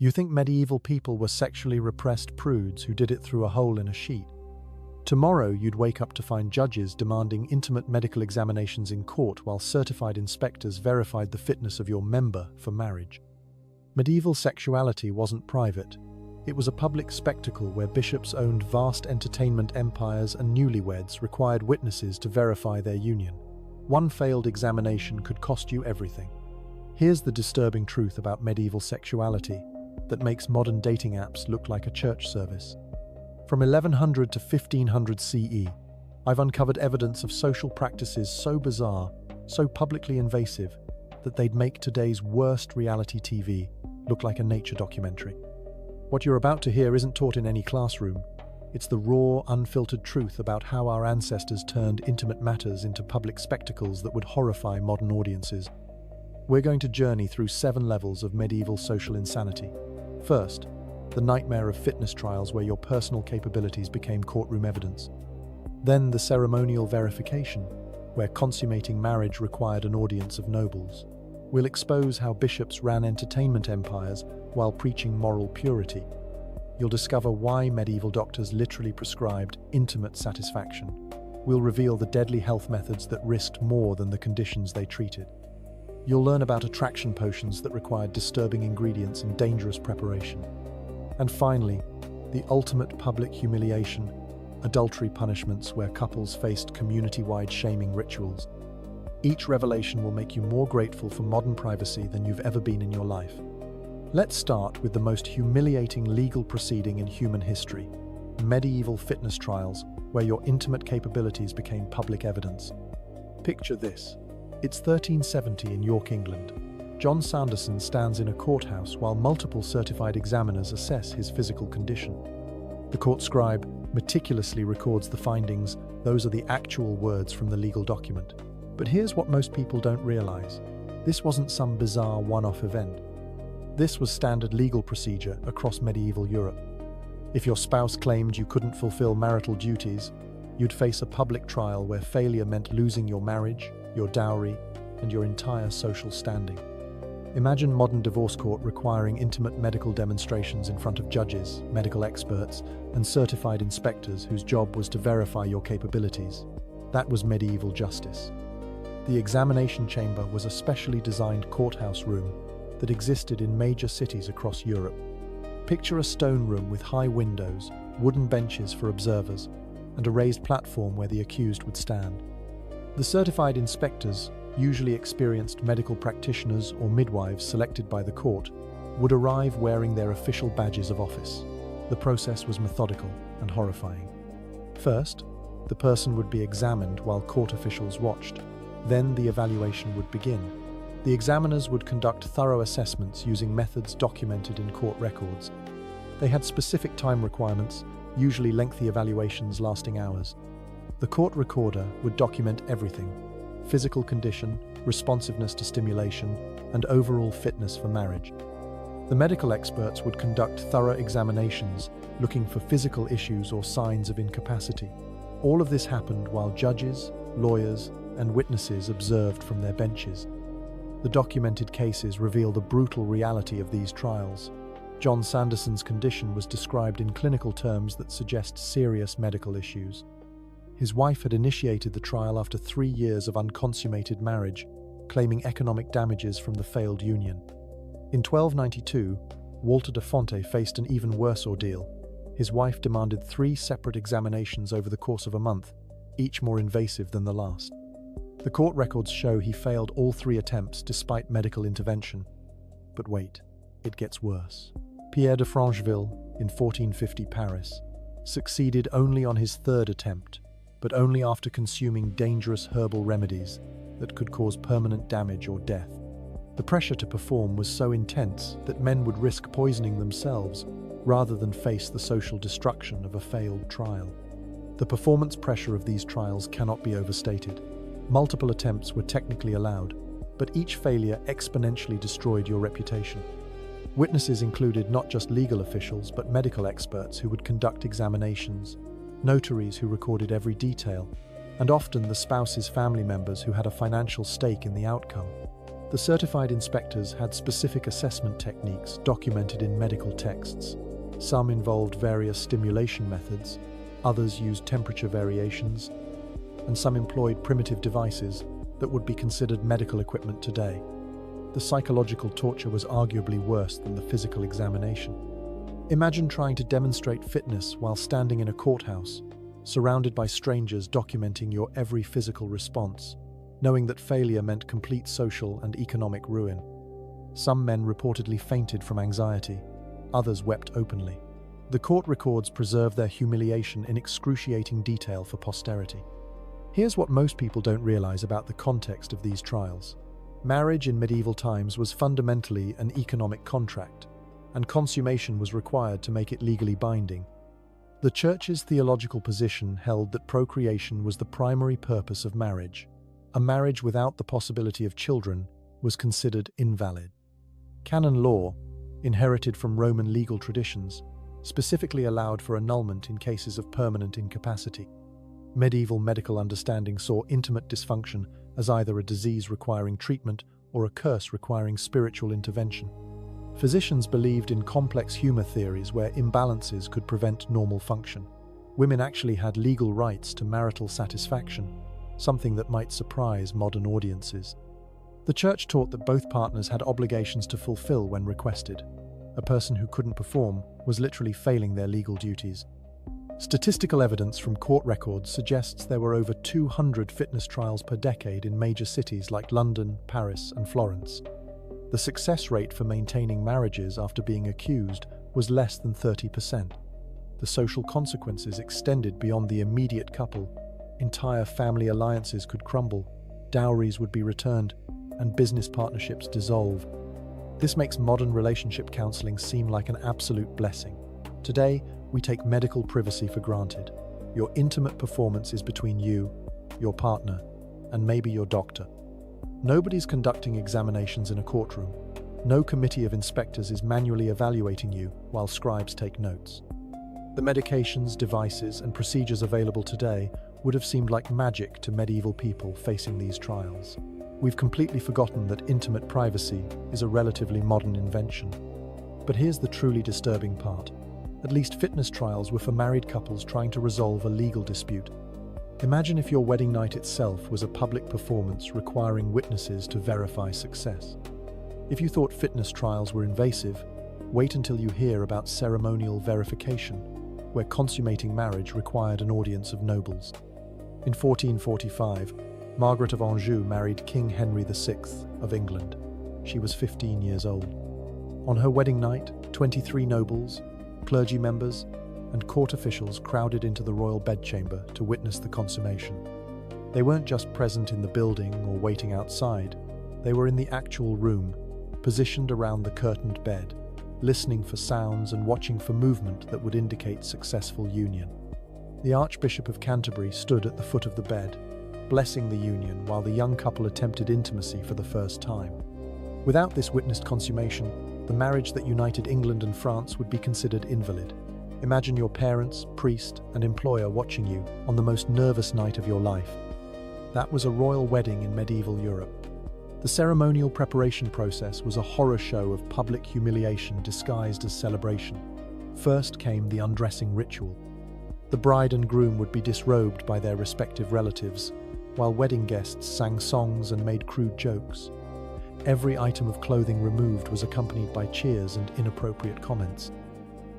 You think medieval people were sexually repressed prudes who did it through a hole in a sheet. Tomorrow you'd wake up to find judges demanding intimate medical examinations in court while certified inspectors verified the fitness of your member for marriage. Medieval sexuality wasn't private. It was a public spectacle where bishops owned vast entertainment empires and newlyweds required witnesses to verify their union. One failed examination could cost you everything. Here's the disturbing truth about medieval sexuality that makes modern dating apps look like a church service. From 1100 to 1500 CE, I've uncovered evidence of social practices so bizarre, so publicly invasive, that they'd make today's worst reality TV look like a nature documentary. What you're about to hear isn't taught in any classroom. It's the raw, unfiltered truth about how our ancestors turned intimate matters into public spectacles that would horrify modern audiences. We're going to journey through 7 levels of medieval social insanity. First, the nightmare of fitness trials where your personal capabilities became courtroom evidence. Then the ceremonial verification, where consummating marriage required an audience of nobles. We'll expose how bishops ran entertainment empires while preaching moral purity. You'll discover why medieval doctors literally prescribed intimate satisfaction. We'll reveal the deadly health methods that risked more than the conditions they treated. You'll learn about attraction potions that required disturbing ingredients and dangerous preparation. And finally, the ultimate public humiliation, adultery punishments where couples faced community-wide shaming rituals. Each revelation will make you more grateful for modern privacy than you've ever been in your life. Let's start with the most humiliating legal proceeding in human history, medieval fitness trials, where your intimate capabilities became public evidence. Picture this. It's 1370 in York, England. John Sanderson stands in a courthouse while multiple certified examiners assess his physical condition. The court scribe meticulously records the findings. Those are the actual words from the legal document. But here's what most people don't realize. This wasn't some bizarre one-off event. This was standard legal procedure across medieval Europe. If your spouse claimed you couldn't fulfill marital duties, you'd face a public trial where failure meant losing your marriage, your dowry, and your entire social standing. Imagine modern divorce court requiring intimate medical demonstrations in front of judges, medical experts, and certified inspectors whose job was to verify your capabilities. That was medieval justice. The examination chamber was a specially designed courthouse room that existed in major cities across Europe. Picture a stone room with high windows, wooden benches for observers, and a raised platform where the accused would stand. The certified inspectors, usually experienced medical practitioners or midwives selected by the court, would arrive wearing their official badges of office. The process was methodical and horrifying. First, the person would be examined while court officials watched. Then the evaluation would begin. The examiners would conduct thorough assessments using methods documented in court records. They had specific time requirements, usually lengthy evaluations lasting hours. The court recorder would document everything: physical condition, responsiveness to stimulation, and overall fitness for marriage. The medical experts would conduct thorough examinations, looking for physical issues or signs of incapacity. All of this happened while judges, lawyers, and witnesses observed from their benches. The documented cases reveal the brutal reality of these trials. John Sanderson's condition was described in clinical terms that suggest serious medical issues. His wife had initiated the trial after 3 years of unconsummated marriage, claiming economic damages from the failed union. In 1292, Walter de Fonte faced an even worse ordeal. His wife demanded 3 separate examinations over the course of a month, each more invasive than the last. The court records show he failed all 3 attempts despite medical intervention. But wait, it gets worse. Pierre de Francheville, in 1450 Paris, succeeded only on his 3rd attempt, but only after consuming dangerous herbal remedies that could cause permanent damage or death. The pressure to perform was so intense that men would risk poisoning themselves rather than face the social destruction of a failed trial. The performance pressure of these trials cannot be overstated. Multiple attempts were technically allowed, but each failure exponentially destroyed your reputation. Witnesses included not just legal officials, but medical experts who would conduct examinations, notaries who recorded every detail, and often the spouse's family members who had a financial stake in the outcome. The certified inspectors had specific assessment techniques documented in medical texts. Some involved various stimulation methods, others used temperature variations, and some employed primitive devices that would be considered medical equipment today. The psychological torture was arguably worse than the physical examination. Imagine trying to demonstrate fitness while standing in a courthouse, surrounded by strangers documenting your every physical response, knowing that failure meant complete social and economic ruin. Some men reportedly fainted from anxiety, others wept openly. The court records preserve their humiliation in excruciating detail for posterity. Here's what most people don't realize about the context of these trials. Marriage in medieval times was fundamentally an economic contract, and consummation was required to make it legally binding. The Church's theological position held that procreation was the primary purpose of marriage. A marriage without the possibility of children was considered invalid. Canon law, inherited from Roman legal traditions, specifically allowed for annulment in cases of permanent incapacity. Medieval medical understanding saw intimate dysfunction as either a disease requiring treatment or a curse requiring spiritual intervention. Physicians believed in complex humor theories where imbalances could prevent normal function. Women actually had legal rights to marital satisfaction, something that might surprise modern audiences. The Church taught that both partners had obligations to fulfill when requested. A person who couldn't perform was literally failing their legal duties. Statistical evidence from court records suggests there were over 200 fitness trials per decade in major cities like London, Paris, and Florence. The success rate for maintaining marriages after being accused was less than 30%. The social consequences extended beyond the immediate couple. Entire family alliances could crumble, dowries would be returned, and business partnerships dissolve. This makes modern relationship counseling seem like an absolute blessing. Today, we take medical privacy for granted. Your intimate performance is between you, your partner, and maybe your doctor. Nobody's conducting examinations in a courtroom. No committee of inspectors is manually evaluating you while scribes take notes. The medications, devices, and procedures available today would have seemed like magic to medieval people facing these trials. We've completely forgotten that intimate privacy is a relatively modern invention. But here's the truly disturbing part. At least fitness trials were for married couples trying to resolve a legal dispute. Imagine if your wedding night itself was a public performance requiring witnesses to verify success. If you thought fitness trials were invasive, wait until you hear about ceremonial verification, where consummating marriage required an audience of nobles. In 1445, Margaret of Anjou married King Henry VI of England. She was 15 years old. On her wedding night, 23 nobles, clergy members, and court officials crowded into the royal bedchamber to witness the consummation. They weren't just present in the building or waiting outside, they were in the actual room, positioned around the curtained bed, listening for sounds and watching for movement that would indicate successful union. The Archbishop of Canterbury stood at the foot of the bed, blessing the union while the young couple attempted intimacy for the first time. Without this witnessed consummation, the marriage that united England and France would be considered invalid. Imagine your parents, priest, and employer watching you on the most nervous night of your life. That was a royal wedding in medieval Europe. The ceremonial preparation process was a horror show of public humiliation disguised as celebration. First came the undressing ritual. The bride and groom would be disrobed by their respective relatives, while wedding guests sang songs and made crude jokes. Every item of clothing removed was accompanied by cheers and inappropriate comments.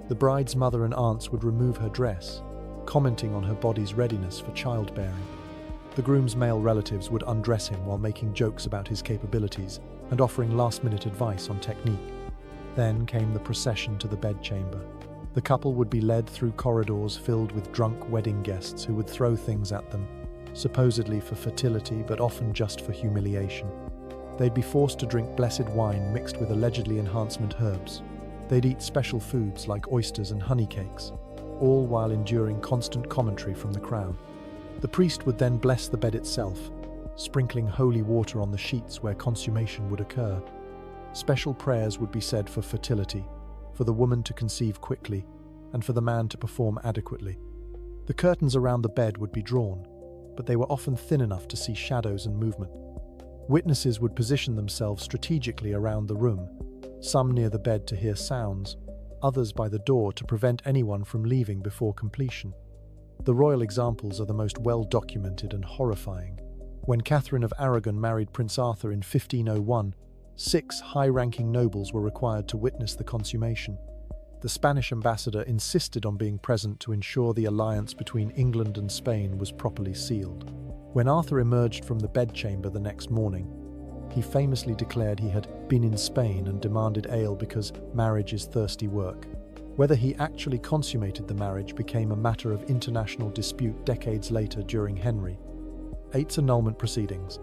The bride's mother and aunts would remove her dress, commenting on her body's readiness for childbearing. The groom's male relatives would undress him while making jokes about his capabilities and offering last-minute advice on technique. Then came the procession to the bedchamber. The couple would be led through corridors filled with drunk wedding guests who would throw things at them, supposedly for fertility but often just for humiliation. They'd be forced to drink blessed wine mixed with allegedly enhancement herbs. They'd eat special foods like oysters and honey cakes, all while enduring constant commentary from the crowd. The priest would then bless the bed itself, sprinkling holy water on the sheets where consummation would occur. Special prayers would be said for fertility, for the woman to conceive quickly, and for the man to perform adequately. The curtains around the bed would be drawn, but they were often thin enough to see shadows and movement. Witnesses would position themselves strategically around the room, some near the bed to hear sounds, others by the door to prevent anyone from leaving before completion. The royal examples are the most well-documented and horrifying. When Catherine of Aragon married Prince Arthur in 1501, 6 high-ranking nobles were required to witness the consummation. The Spanish ambassador insisted on being present to ensure the alliance between England and Spain was properly sealed. When Arthur emerged from the bedchamber the next morning, he famously declared he had been in Spain and demanded ale because marriage is thirsty work. Whether he actually consummated the marriage became a matter of international dispute decades later during Henry VIII's annulment proceedings.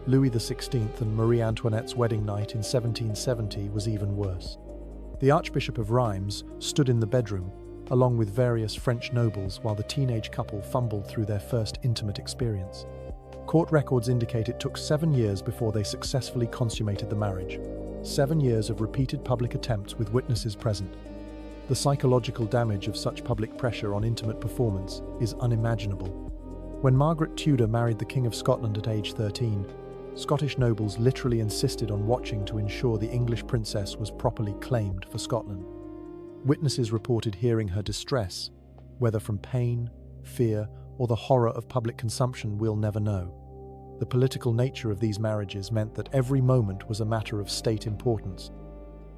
Louis XVI and Marie Antoinette's wedding night in 1770 was even worse. The Archbishop of Reims stood in the bedroom, along with various French nobles, while the teenage couple fumbled through their first intimate experience. Court records indicate it took 7 years before they successfully consummated the marriage. 7 years of repeated public attempts with witnesses present. The psychological damage of such public pressure on intimate performance is unimaginable. When Margaret Tudor married the King of Scotland at age 13, Scottish nobles literally insisted on watching to ensure the English princess was properly claimed for Scotland. Witnesses reported hearing her distress, whether from pain, fear, or the horror of public consumption we'll never know. The political nature of these marriages meant that every moment was a matter of state importance.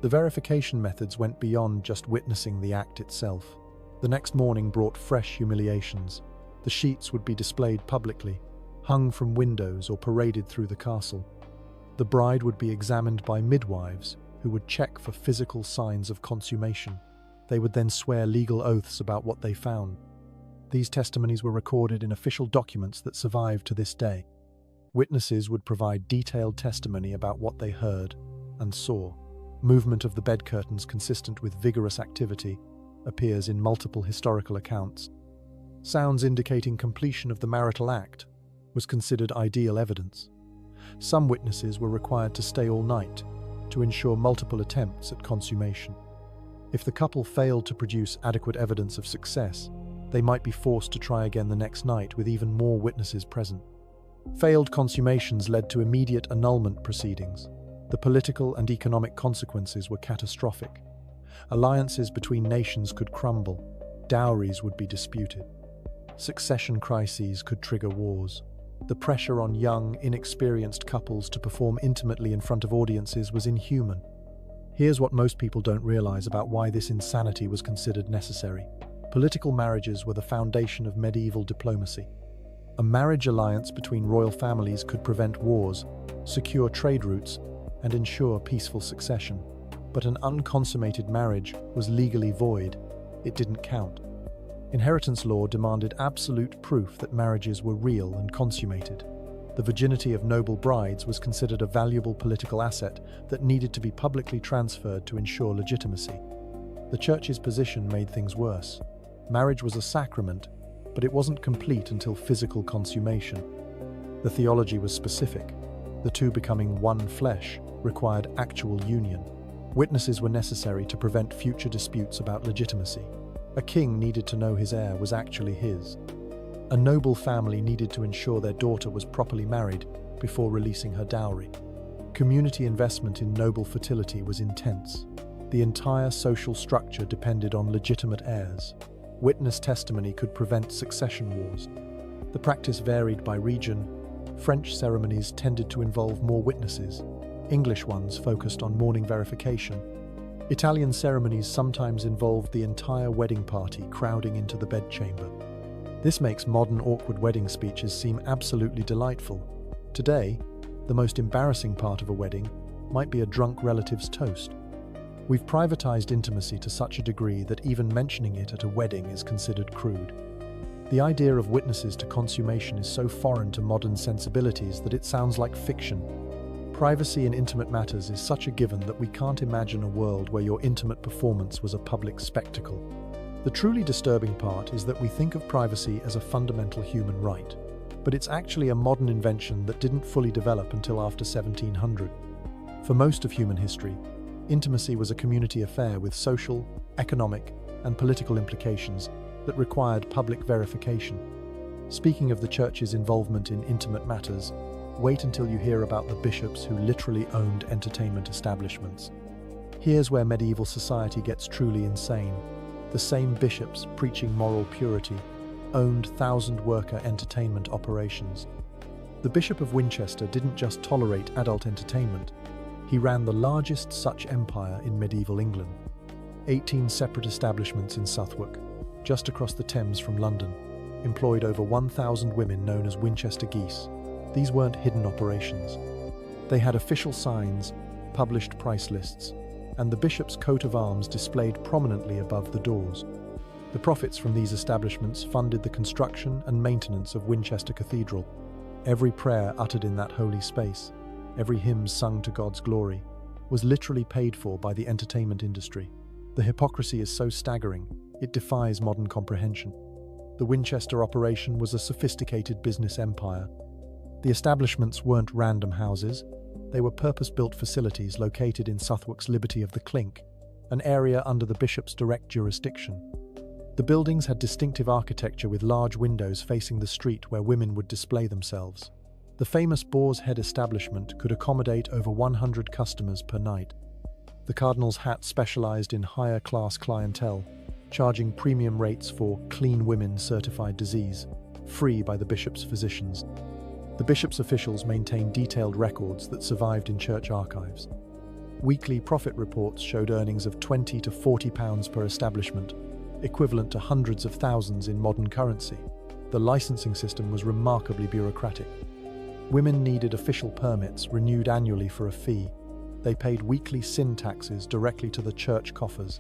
The verification methods went beyond just witnessing the act itself. The next morning brought fresh humiliations. The sheets would be displayed publicly, hung from windows or paraded through the castle. The bride would be examined by midwives who would check for physical signs of consummation. They would then swear legal oaths about what they found. These testimonies were recorded in official documents that survive to this day. Witnesses would provide detailed testimony about what they heard and saw. Movement of the bed curtains consistent with vigorous activity appears in multiple historical accounts. Sounds indicating completion of the marital act was considered ideal evidence. Some witnesses were required to stay all night to ensure multiple attempts at consummation. If the couple failed to produce adequate evidence of success, they might be forced to try again the next night with even more witnesses present. Failed consummations led to immediate annulment proceedings. The political and economic consequences were catastrophic. Alliances between nations could crumble, dowries would be disputed. Succession crises could trigger wars. The pressure on young, inexperienced couples to perform intimately in front of audiences was inhuman. Here's what most people don't realize about why this insanity was considered necessary. Political marriages were the foundation of medieval diplomacy. A marriage alliance between royal families could prevent wars, secure trade routes, and ensure peaceful succession. But an unconsummated marriage was legally void. It didn't count. Inheritance law demanded absolute proof that marriages were real and consummated. The virginity of noble brides was considered a valuable political asset that needed to be publicly transferred to ensure legitimacy. The church's position made things worse. Marriage was a sacrament, but it wasn't complete until physical consummation. The theology was specific. The two becoming one flesh required actual union. Witnesses were necessary to prevent future disputes about legitimacy. A king needed to know his heir was actually his. A noble family needed to ensure their daughter was properly married before releasing her dowry. Community investment in noble fertility was intense. The entire social structure depended on legitimate heirs. Witness testimony could prevent succession wars. The practice varied by region. French ceremonies tended to involve more witnesses. English ones focused on mourning verification. Italian ceremonies sometimes involved the entire wedding party crowding into the bedchamber. This makes modern awkward wedding speeches seem absolutely delightful. Today, the most embarrassing part of a wedding might be a drunk relative's toast. We've privatized intimacy to such a degree that even mentioning it at a wedding is considered crude. The idea of witnesses to consummation is so foreign to modern sensibilities that it sounds like fiction. Privacy in intimate matters is such a given that we can't imagine a world where your intimate performance was a public spectacle. The truly disturbing part is that we think of privacy as a fundamental human right, but it's actually a modern invention that didn't fully develop until after 1700. For most of human history, intimacy was a community affair with social, economic, and political implications that required public verification. Speaking of the church's involvement in intimate matters, Wait until you hear about the bishops who literally owned entertainment establishments. Here's where medieval society gets truly insane. The same bishops preaching moral purity owned thousand-worker entertainment operations. The Bishop of Winchester didn't just tolerate adult entertainment. He ran the largest such empire in medieval England. 18 separate establishments in Southwark, just across the Thames from London, employed over 1,000 women known as Winchester geese. These weren't hidden operations. They had official signs, published price lists, and the bishop's coat of arms displayed prominently above the doors. The profits from these establishments funded the construction and maintenance of Winchester Cathedral. Every prayer uttered in that holy space, every hymn sung to God's glory, was literally paid for by the entertainment industry. The hypocrisy is so staggering, it defies modern comprehension. The Winchester operation was a sophisticated business empire. The establishments weren't random houses, they were purpose-built facilities located in Southwark's Liberty of the Clink, an area under the bishop's direct jurisdiction. The buildings had distinctive architecture with large windows facing the street where women would display themselves. The famous Boar's Head establishment could accommodate over 100 customers per night. The Cardinal's Hat specialized in higher-class clientele, charging premium rates for clean women certified disease, free by the bishop's physicians. The bishop's officials maintained detailed records that survived in church archives. Weekly profit reports showed earnings of £20 to £40 per establishment, equivalent to hundreds of thousands in modern currency. The licensing system was remarkably bureaucratic. Women needed official permits renewed annually for a fee. They paid weekly sin taxes directly to the church coffers.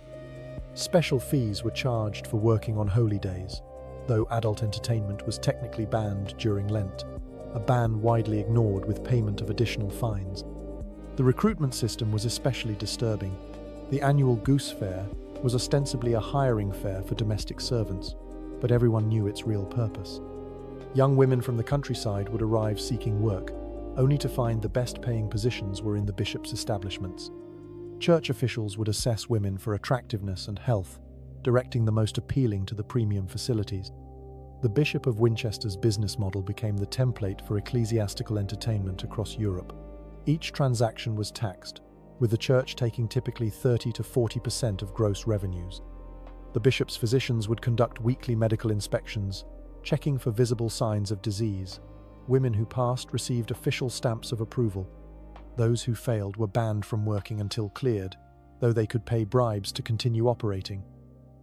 Special fees were charged for working on holy days, though adult entertainment was technically banned during Lent, a ban widely ignored with payment of additional fines. The recruitment system was especially disturbing. The annual goose fair was ostensibly a hiring fair for domestic servants, but everyone knew its real purpose. Young women from the countryside would arrive seeking work, only to find the best-paying positions were in the bishop's establishments. Church officials would assess women for attractiveness and health, directing the most appealing to the premium facilities. The Bishop of Winchester's business model became the template for ecclesiastical entertainment across Europe. Each transaction was taxed, with the church taking typically 30 to 40% of gross revenues. The bishop's physicians would conduct weekly medical inspections, checking for visible signs of disease. Women who passed received official stamps of approval. Those who failed were banned from working until cleared, though they could pay bribes to continue operating.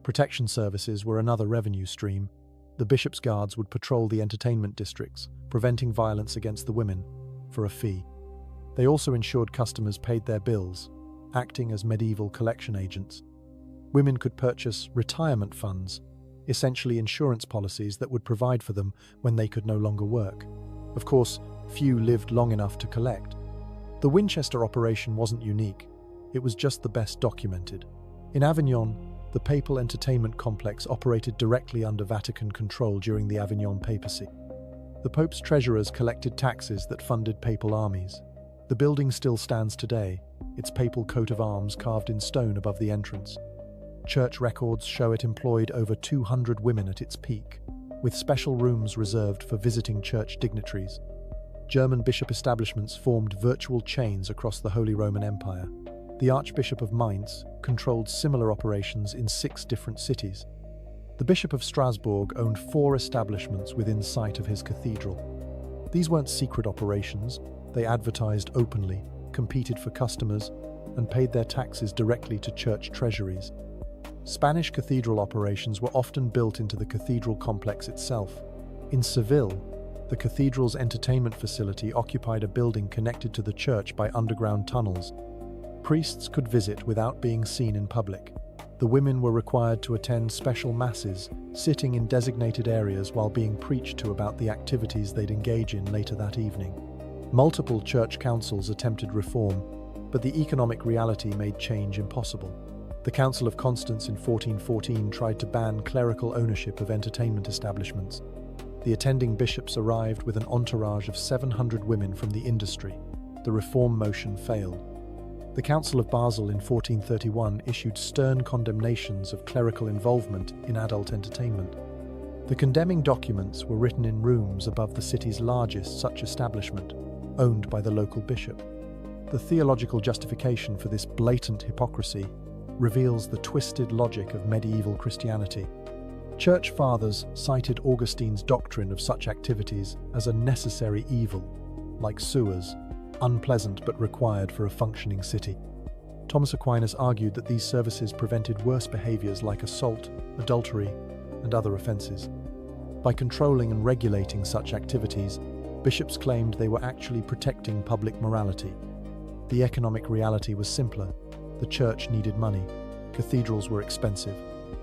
Protection services were another revenue stream. The bishop's guards would patrol the entertainment districts, preventing violence against the women, for a fee. They also ensured customers paid their bills, acting as medieval collection agents. Women could purchase retirement funds, essentially insurance policies that would provide for them when they could no longer work. Of course, few lived long enough to collect. The Winchester operation wasn't unique, it was just the best documented. In Avignon, the papal entertainment complex operated directly under Vatican control during the Avignon papacy. The Pope's treasurers collected taxes that funded papal armies. The building still stands today, its papal coat of arms carved in stone above the entrance. Church records show it employed over 200 women at its peak, with special rooms reserved for visiting church dignitaries. German bishop establishments formed virtual chains across the Holy Roman Empire. The Archbishop of Mainz controlled similar operations in 6 different cities. The Bishop of Strasbourg owned 4 establishments within sight of his cathedral. These weren't secret operations, they advertised openly, competed for customers, and paid their taxes directly to church treasuries. Spanish cathedral operations were often built into the cathedral complex itself. In Seville, the cathedral's entertainment facility occupied a building connected to the church by underground tunnels. Priests could visit without being seen in public. The women were required to attend special masses, sitting in designated areas while being preached to about the activities they'd engage in later that evening. Multiple church councils attempted reform, but the economic reality made change impossible. The Council of Constance in 1414 tried to ban clerical ownership of entertainment establishments. The attending bishops arrived with an entourage of 700 women from the industry. The reform motion failed. The Council of Basel in 1431 issued stern condemnations of clerical involvement in adult entertainment. The condemning documents were written in rooms above the city's largest such establishment. owned by the local bishop. The theological justification for this blatant hypocrisy reveals the twisted logic of medieval Christianity. Church fathers cited Augustine's doctrine of such activities as a necessary evil, like sewers, unpleasant but required for a functioning city. Thomas Aquinas argued that these services prevented worse behaviors like assault, adultery, and other offenses. By controlling and regulating such activities, bishops claimed they were actually protecting public morality. The economic reality was simpler. The church needed money. Cathedrals were expensive.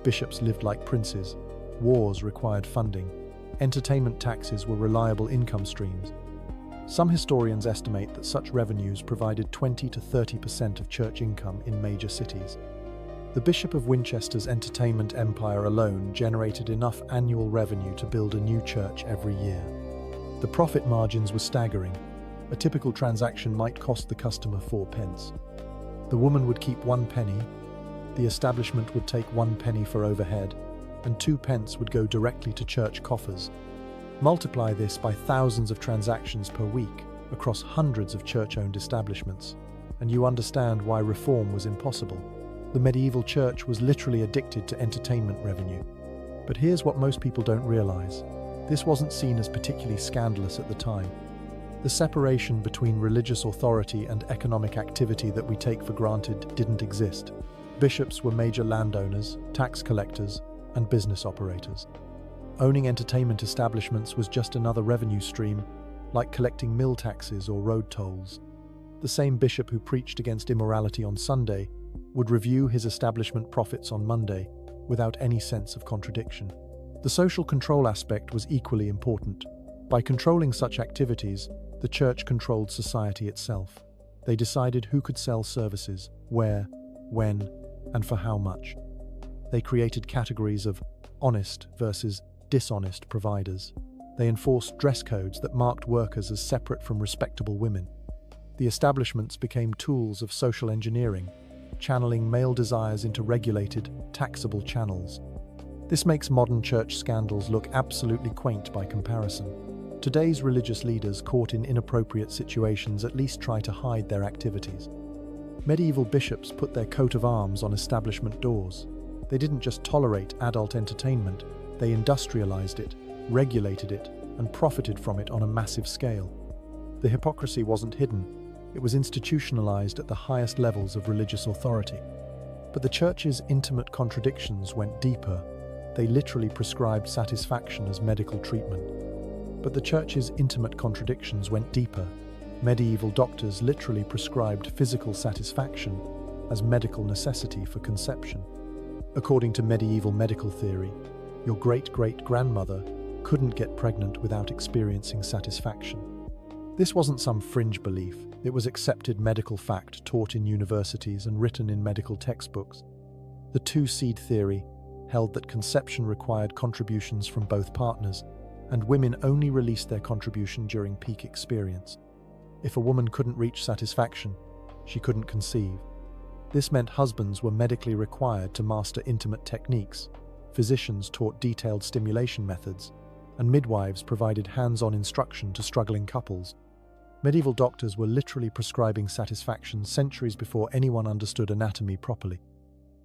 Bishops lived like princes. Wars required funding. Entertainment taxes were reliable income streams. Some historians estimate that such revenues provided 20 to 30% of church income in major cities. The Bishop of Winchester's entertainment empire alone generated enough annual revenue to build a new church every year. The profit margins were staggering. A typical transaction might cost the customer 4 pence. The woman would keep 1 penny, the establishment would take 1 penny for overhead, and 2 pence would go directly to church coffers. Multiply this by thousands of transactions per week across hundreds of church-owned establishments, and you understand why reform was impossible. The medieval church was literally addicted to entertainment revenue. But here's what most people don't realize. This wasn't seen as particularly scandalous at the time. The separation between religious authority and economic activity that we take for granted didn't exist. Bishops were major landowners, tax collectors, and business operators. Owning entertainment establishments was just another revenue stream, like collecting mill taxes or road tolls. The same bishop who preached against immorality on Sunday would review his establishment profits on Monday without any sense of contradiction. The social control aspect was equally important. By controlling such activities, the church controlled society itself. They decided who could sell services, where, when, and for how much. They created categories of honest versus dishonest providers. They enforced dress codes that marked workers as separate from respectable women. The establishments became tools of social engineering, channeling male desires into regulated, taxable channels. This makes modern church scandals look absolutely quaint by comparison. Today's religious leaders caught in inappropriate situations at least try to hide their activities. Medieval bishops put their coat of arms on establishment doors. They didn't just tolerate adult entertainment, they industrialized it, regulated it, and profited from it on a massive scale. The hypocrisy wasn't hidden, it was institutionalized at the highest levels of religious authority. But the church's intimate contradictions went deeper. They literally prescribed satisfaction as medical treatment. Medieval doctors literally prescribed physical satisfaction as medical necessity for conception. According to medieval medical theory, your great-great-grandmother couldn't get pregnant without experiencing satisfaction. This wasn't some fringe belief, it was accepted medical fact taught in universities and written in medical textbooks. The two-seed theory held that conception required contributions from both partners, and women only released their contribution during peak experience. If a woman couldn't reach satisfaction, she couldn't conceive. This meant husbands were medically required to master intimate techniques, physicians taught detailed stimulation methods, and midwives provided hands-on instruction to struggling couples. Medieval doctors were literally prescribing satisfaction centuries before anyone understood anatomy properly.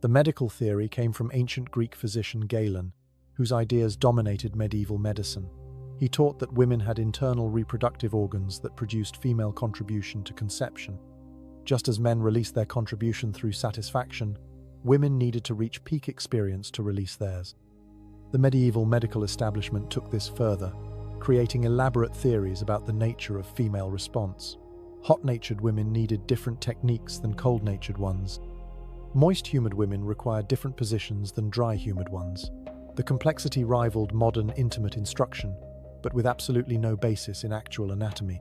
The medical theory came from ancient Greek physician Galen, whose ideas dominated medieval medicine. He taught that women had internal reproductive organs that produced female contribution to conception. Just as men released their contribution through satisfaction, women needed to reach peak experience to release theirs. The medieval medical establishment took this further, creating elaborate theories about the nature of female response. Hot-natured women needed different techniques than cold-natured ones. Moist, humid women required different positions than dry, humid ones. The complexity rivaled modern intimate instruction, but with absolutely no basis in actual anatomy.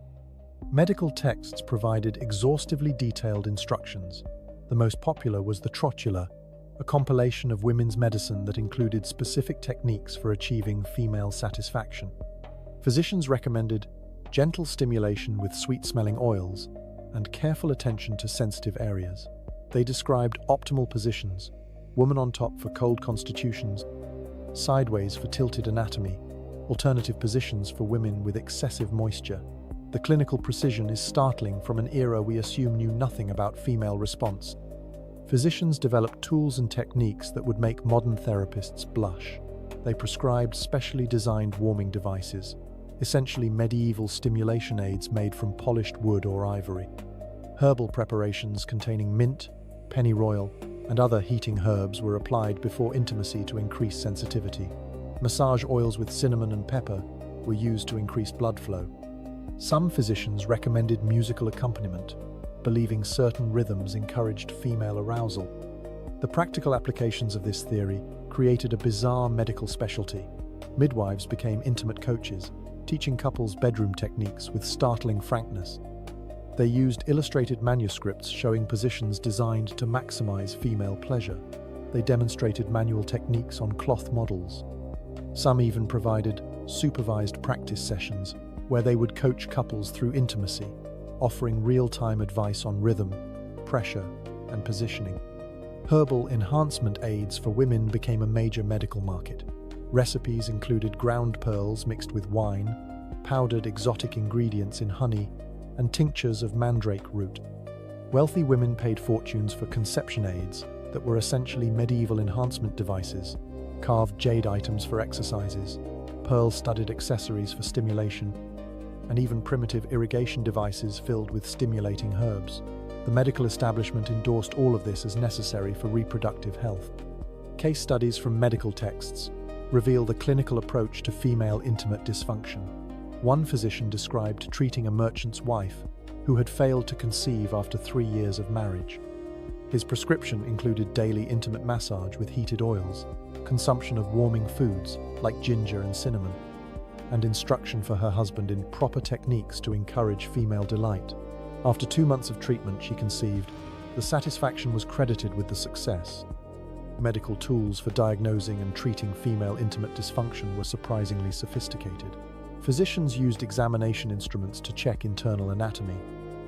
Medical texts provided exhaustively detailed instructions. The most popular was the Trotula, a compilation of women's medicine that included specific techniques for achieving female satisfaction. Physicians recommended gentle stimulation with sweet-smelling oils and careful attention to sensitive areas. They described optimal positions, woman on top for cold constitutions, sideways for tilted anatomy, alternative positions for women with excessive moisture. The clinical precision is startling from an era we assume knew nothing about female response. Physicians developed tools and techniques that would make modern therapists blush. They prescribed specially designed warming devices, essentially medieval stimulation aids made from polished wood or ivory. Herbal preparations containing mint, pennyroyal, and other heating herbs were applied before intimacy to increase sensitivity. Massage oils with cinnamon and pepper were used to increase blood flow. Some physicians recommended musical accompaniment, believing certain rhythms encouraged female arousal. The practical applications of this theory created a bizarre medical specialty. Midwives became intimate coaches, teaching couples bedroom techniques with startling frankness. They used illustrated manuscripts showing positions designed to maximize female pleasure. They demonstrated manual techniques on cloth models. Some even provided supervised practice sessions where they would coach couples through intimacy, offering real-time advice on rhythm, pressure, and positioning. Herbal enhancement aids for women became a major medical market. Recipes included ground pearls mixed with wine, powdered exotic ingredients in honey, and tinctures of mandrake root. Wealthy women paid fortunes for conception aids that were essentially medieval enhancement devices, carved jade items for exercises, pearl-studded accessories for stimulation, and even primitive irrigation devices filled with stimulating herbs. The medical establishment endorsed all of this as necessary for reproductive health. Case studies from medical texts reveal the clinical approach to female intimate dysfunction. One physician described treating a merchant's wife who had failed to conceive after 3 years of marriage. His prescription included daily intimate massage with heated oils, consumption of warming foods like ginger and cinnamon, and instruction for her husband in proper techniques to encourage female delight. After 2 months of treatment, she conceived. The satisfaction was credited with the success. Medical tools for diagnosing and treating female intimate dysfunction were surprisingly sophisticated. Physicians used examination instruments to check internal anatomy,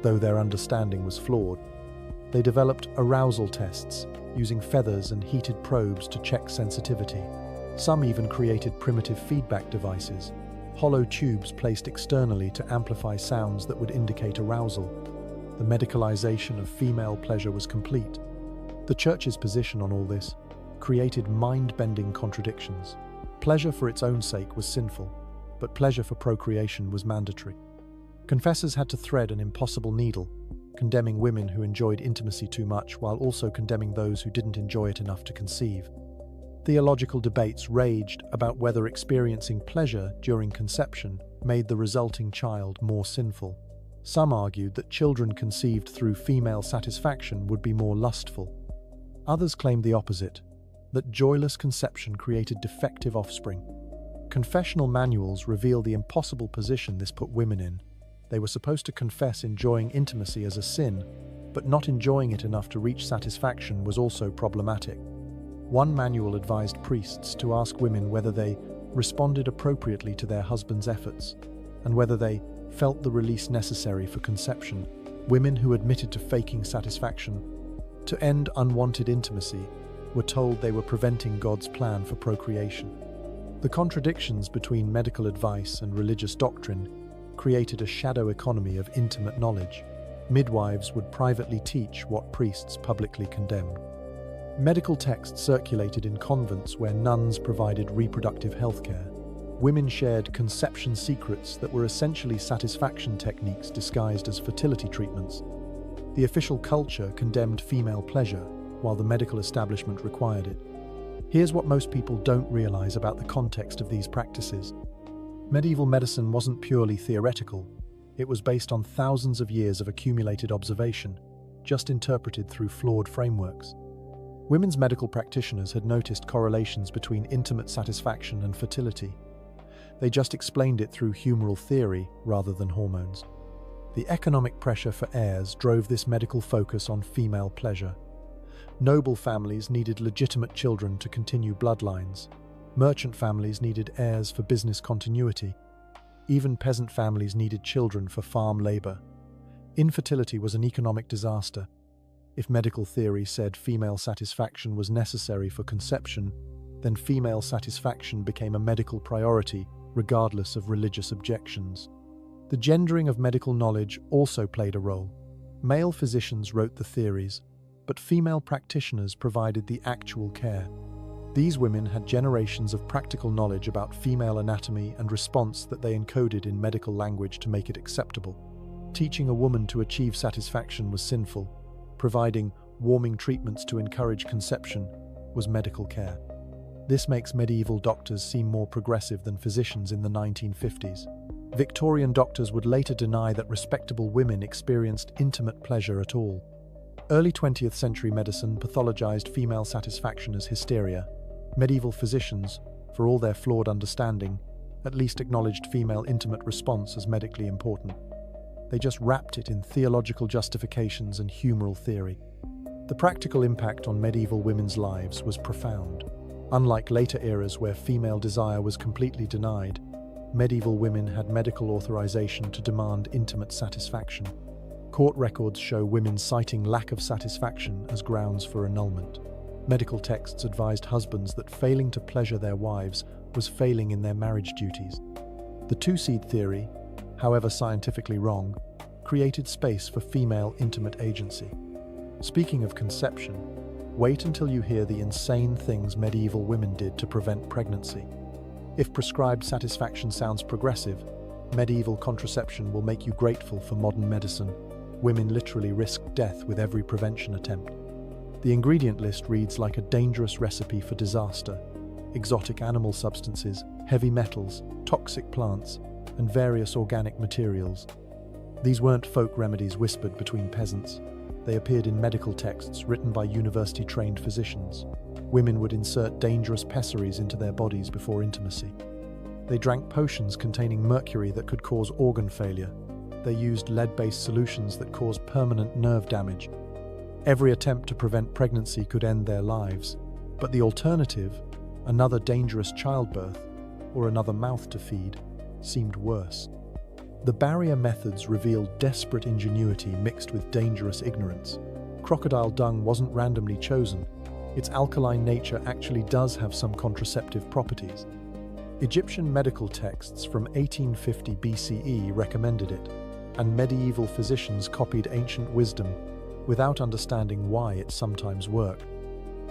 though their understanding was flawed. They developed arousal tests, using feathers and heated probes to check sensitivity. Some even created primitive feedback devices, hollow tubes placed externally to amplify sounds that would indicate arousal. The medicalization of female pleasure was complete. The Church's position on all this created mind-bending contradictions. Pleasure for its own sake was sinful, but pleasure for procreation was mandatory. Confessors had to thread an impossible needle, condemning women who enjoyed intimacy too much while also condemning those who didn't enjoy it enough to conceive. Theological debates raged about whether experiencing pleasure during conception made the resulting child more sinful. Some argued that children conceived through female satisfaction would be more lustful. Others claimed the opposite, that joyless conception created defective offspring. Confessional manuals reveal the impossible position this put women in. They were supposed to confess enjoying intimacy as a sin, but not enjoying it enough to reach satisfaction was also problematic. One manual advised priests to ask women whether they responded appropriately to their husband's efforts, and whether they felt the release necessary for conception. Women who admitted to faking satisfaction to end unwanted intimacy were told they were preventing God's plan for procreation. The contradictions between medical advice and religious doctrine created a shadow economy of intimate knowledge. Midwives would privately teach what priests publicly condemned. Medical texts circulated in convents where nuns provided reproductive health care. Women shared conception secrets that were essentially satisfaction techniques disguised as fertility treatments. The official culture condemned female pleasure, while the medical establishment required it. Here's what most people don't realize about the context of these practices. Medieval medicine wasn't purely theoretical. It was based on thousands of years of accumulated observation, just interpreted through flawed frameworks. Women's medical practitioners had noticed correlations between intimate satisfaction and fertility. They just explained it through humoral theory rather than hormones. The economic pressure for heirs drove this medical focus on female pleasure. Noble families needed legitimate children to continue bloodlines. Merchant families needed heirs for business continuity. Even peasant families needed children for farm labor. Infertility was an economic disaster. If medical theory said female satisfaction was necessary for conception, then female satisfaction became a medical priority, regardless of religious objections. The gendering of medical knowledge also played a role. Male physicians wrote the theories, but female practitioners provided the actual care. These women had generations of practical knowledge about female anatomy and response that they encoded in medical language to make it acceptable. Teaching a woman to achieve satisfaction was sinful. Providing warming treatments to encourage conception was medical care. This makes medieval doctors seem more progressive than physicians in the 1950s. Victorian doctors would later deny that respectable women experienced intimate pleasure at all. Early 20th century medicine pathologized female satisfaction as hysteria. Medieval physicians, for all their flawed understanding, at least acknowledged female intimate response as medically important. They just wrapped it in theological justifications and humoral theory. The practical impact on medieval women's lives was profound. Unlike later eras where female desire was completely denied, medieval women had medical authorization to demand intimate satisfaction. Court records show women citing lack of satisfaction as grounds for annulment. Medical texts advised husbands that failing to pleasure their wives was failing in their marriage duties. The two-seed theory, however scientifically wrong, created space for female intimate agency. Speaking of conception, wait until you hear the insane things medieval women did to prevent pregnancy. If prescribed satisfaction sounds progressive, medieval contraception will make you grateful for modern medicine. Women literally risked death with every prevention attempt. The ingredient list reads like a dangerous recipe for disaster. Exotic animal substances, heavy metals, toxic plants, and various organic materials. These weren't folk remedies whispered between peasants. They appeared in medical texts written by university-trained physicians. Women would insert dangerous pessaries into their bodies before intimacy. They drank potions containing mercury that could cause organ failure. They used lead-based solutions that caused permanent nerve damage. Every attempt to prevent pregnancy could end their lives, but the alternative, another dangerous childbirth, or another mouth to feed, seemed worse. The barrier methods revealed desperate ingenuity mixed with dangerous ignorance. Crocodile dung wasn't randomly chosen. Its alkaline nature actually does have some contraceptive properties. Egyptian medical texts from 1850 BCE recommended it, and medieval physicians copied ancient wisdom without understanding why it sometimes worked.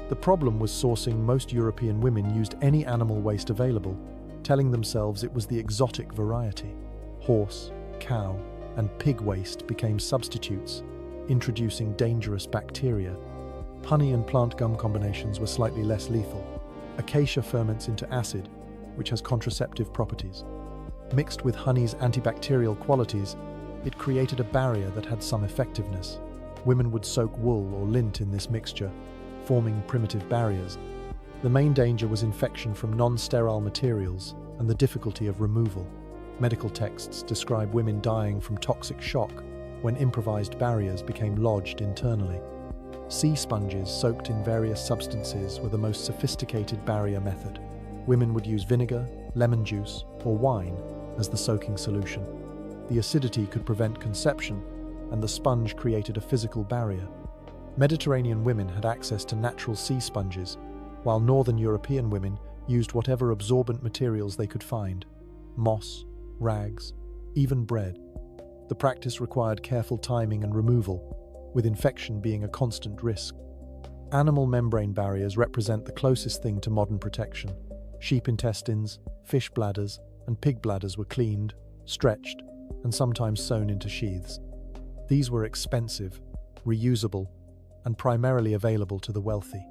The problem was sourcing. Most European women used any animal waste available, telling themselves it was the exotic variety. Horse, cow, and pig waste became substitutes, introducing dangerous bacteria. Honey and plant gum combinations were slightly less lethal. Acacia ferments into acid, which has contraceptive properties. Mixed with honey's antibacterial qualities, it created a barrier that had some effectiveness. Women would soak wool or lint in this mixture, forming primitive barriers. The main danger was infection from non-sterile materials and the difficulty of removal. Medical texts describe women dying from toxic shock when improvised barriers became lodged internally. Sea sponges soaked in various substances were the most sophisticated barrier method. Women would use vinegar, lemon juice, or wine as the soaking solution. The acidity could prevent conception, and the sponge created a physical barrier. Mediterranean women had access to natural sea sponges, while Northern European women used whatever absorbent materials they could find: moss, rags, even bread. The practice required careful timing and removal, with infection being a constant risk. Animal membrane barriers represent the closest thing to modern protection. Sheep intestines, fish bladders, and pig bladders were cleaned, stretched, and sometimes sewn into sheaths. These were expensive, reusable, and primarily available to the wealthy.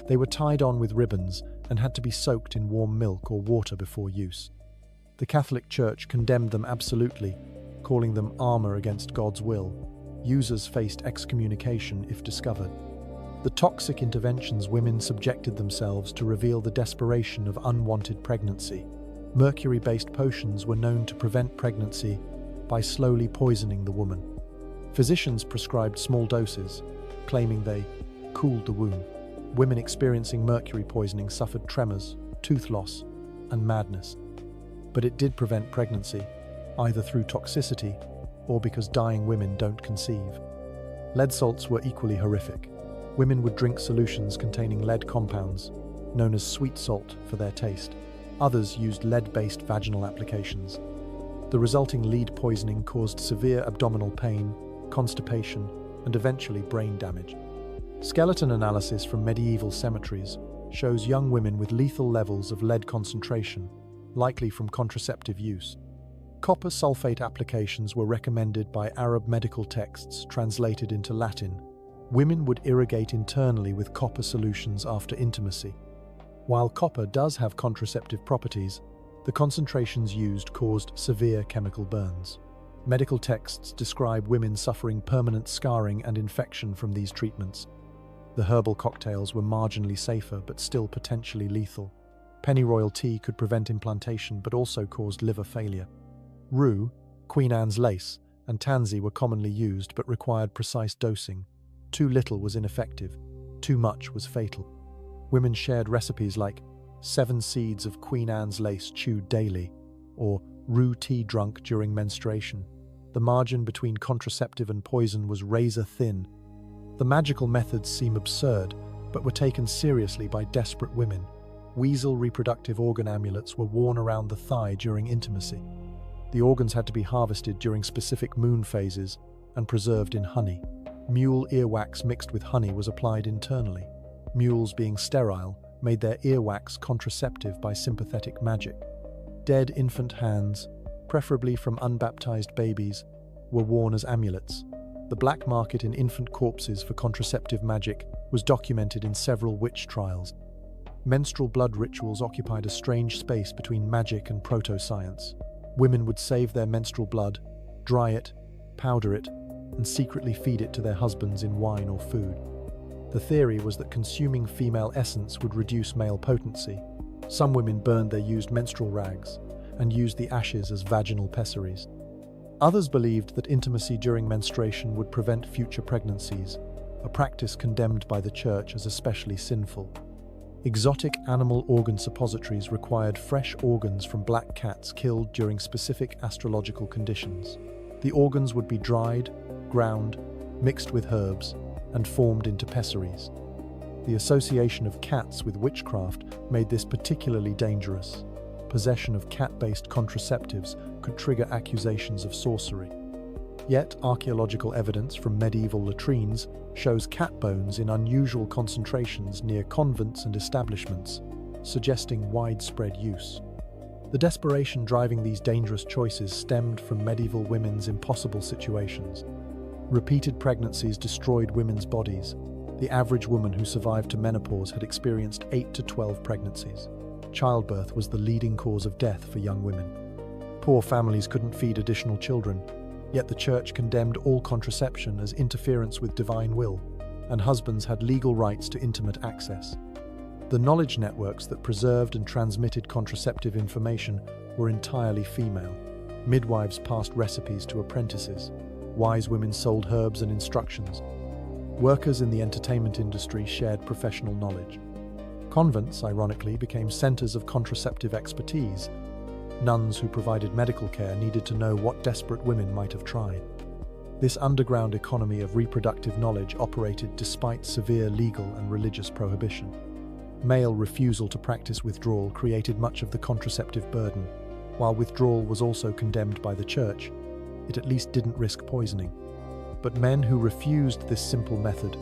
They were tied on with ribbons and had to be soaked in warm milk or water before use. The Catholic Church condemned them absolutely, calling them armor against God's will. Users faced excommunication if discovered. The toxic interventions women subjected themselves to reveal the desperation of unwanted pregnancy. Mercury-based potions were known to prevent pregnancy by slowly poisoning the woman. Physicians prescribed small doses, claiming they cooled the womb. Women experiencing mercury poisoning suffered tremors, tooth loss, and madness. But it did prevent pregnancy, either through toxicity or because dying women don't conceive. Lead salts were equally horrific. Women would drink solutions containing lead compounds, known as sweet salt, for their taste. Others used lead-based vaginal applications. The resulting lead poisoning caused severe abdominal pain, constipation, and eventually brain damage. Skeleton analysis from medieval cemeteries shows young women with lethal levels of lead concentration, likely from contraceptive use. Copper sulfate applications were recommended by Arab medical texts translated into Latin. Women would irrigate internally with copper solutions after intimacy. While copper does have contraceptive properties, the concentrations used caused severe chemical burns. Medical texts describe women suffering permanent scarring and infection from these treatments. The herbal cocktails were marginally safer but still potentially lethal. Pennyroyal tea could prevent implantation but also caused liver failure. Rue, Queen Anne's lace, and tansy were commonly used but required precise dosing. Too little was ineffective, too much was fatal. Women shared recipes like 7 seeds of Queen Anne's lace chewed daily, or rue tea drunk during menstruation. The margin between contraceptive and poison was razor thin. The magical methods seem absurd, but were taken seriously by desperate women. Weasel reproductive organ amulets were worn around the thigh during intimacy. The organs had to be harvested during specific moon phases and preserved in honey. Mule earwax mixed with honey was applied internally. Mules, being sterile, made their earwax contraceptive by sympathetic magic. Dead infant hands, preferably from unbaptized babies, were worn as amulets. The black market in infant corpses for contraceptive magic was documented in several witch trials. Menstrual blood rituals occupied a strange space between magic and proto-science. Women would save their menstrual blood, dry it, powder it, and secretly feed it to their husbands in wine or food. The theory was that consuming female essence would reduce male potency. Some women burned their used menstrual rags and used the ashes as vaginal pessaries. Others believed that intimacy during menstruation would prevent future pregnancies, a practice condemned by the Church as especially sinful. Exotic animal organ suppositories required fresh organs from black cats killed during specific astrological conditions. The organs would be dried, ground, mixed with herbs, and formed into pessaries. The association of cats with witchcraft made this particularly dangerous. Possession of cat-based contraceptives could trigger accusations of sorcery. Yet, archaeological evidence from medieval latrines shows cat bones in unusual concentrations near convents and establishments, suggesting widespread use. The desperation driving these dangerous choices stemmed from medieval women's impossible situations. Repeated pregnancies destroyed women's bodies. The average woman who survived to menopause had experienced 8 to 12 pregnancies. Childbirth was the leading cause of death for young women. Poor families couldn't feed additional children, yet the Church condemned all contraception as interference with divine will, and husbands had legal rights to intimate access. The knowledge networks that preserved and transmitted contraceptive information were entirely female. Midwives passed recipes to apprentices. Wise women sold herbs and instructions. Workers in the entertainment industry shared professional knowledge. Convents, ironically, became centers of contraceptive expertise. Nuns who provided medical care needed to know what desperate women might have tried. This underground economy of reproductive knowledge operated despite severe legal and religious prohibition. Male refusal to practice withdrawal created much of the contraceptive burden. While withdrawal was also condemned by the Church, it at least didn't risk poisoning. But men who refused this simple method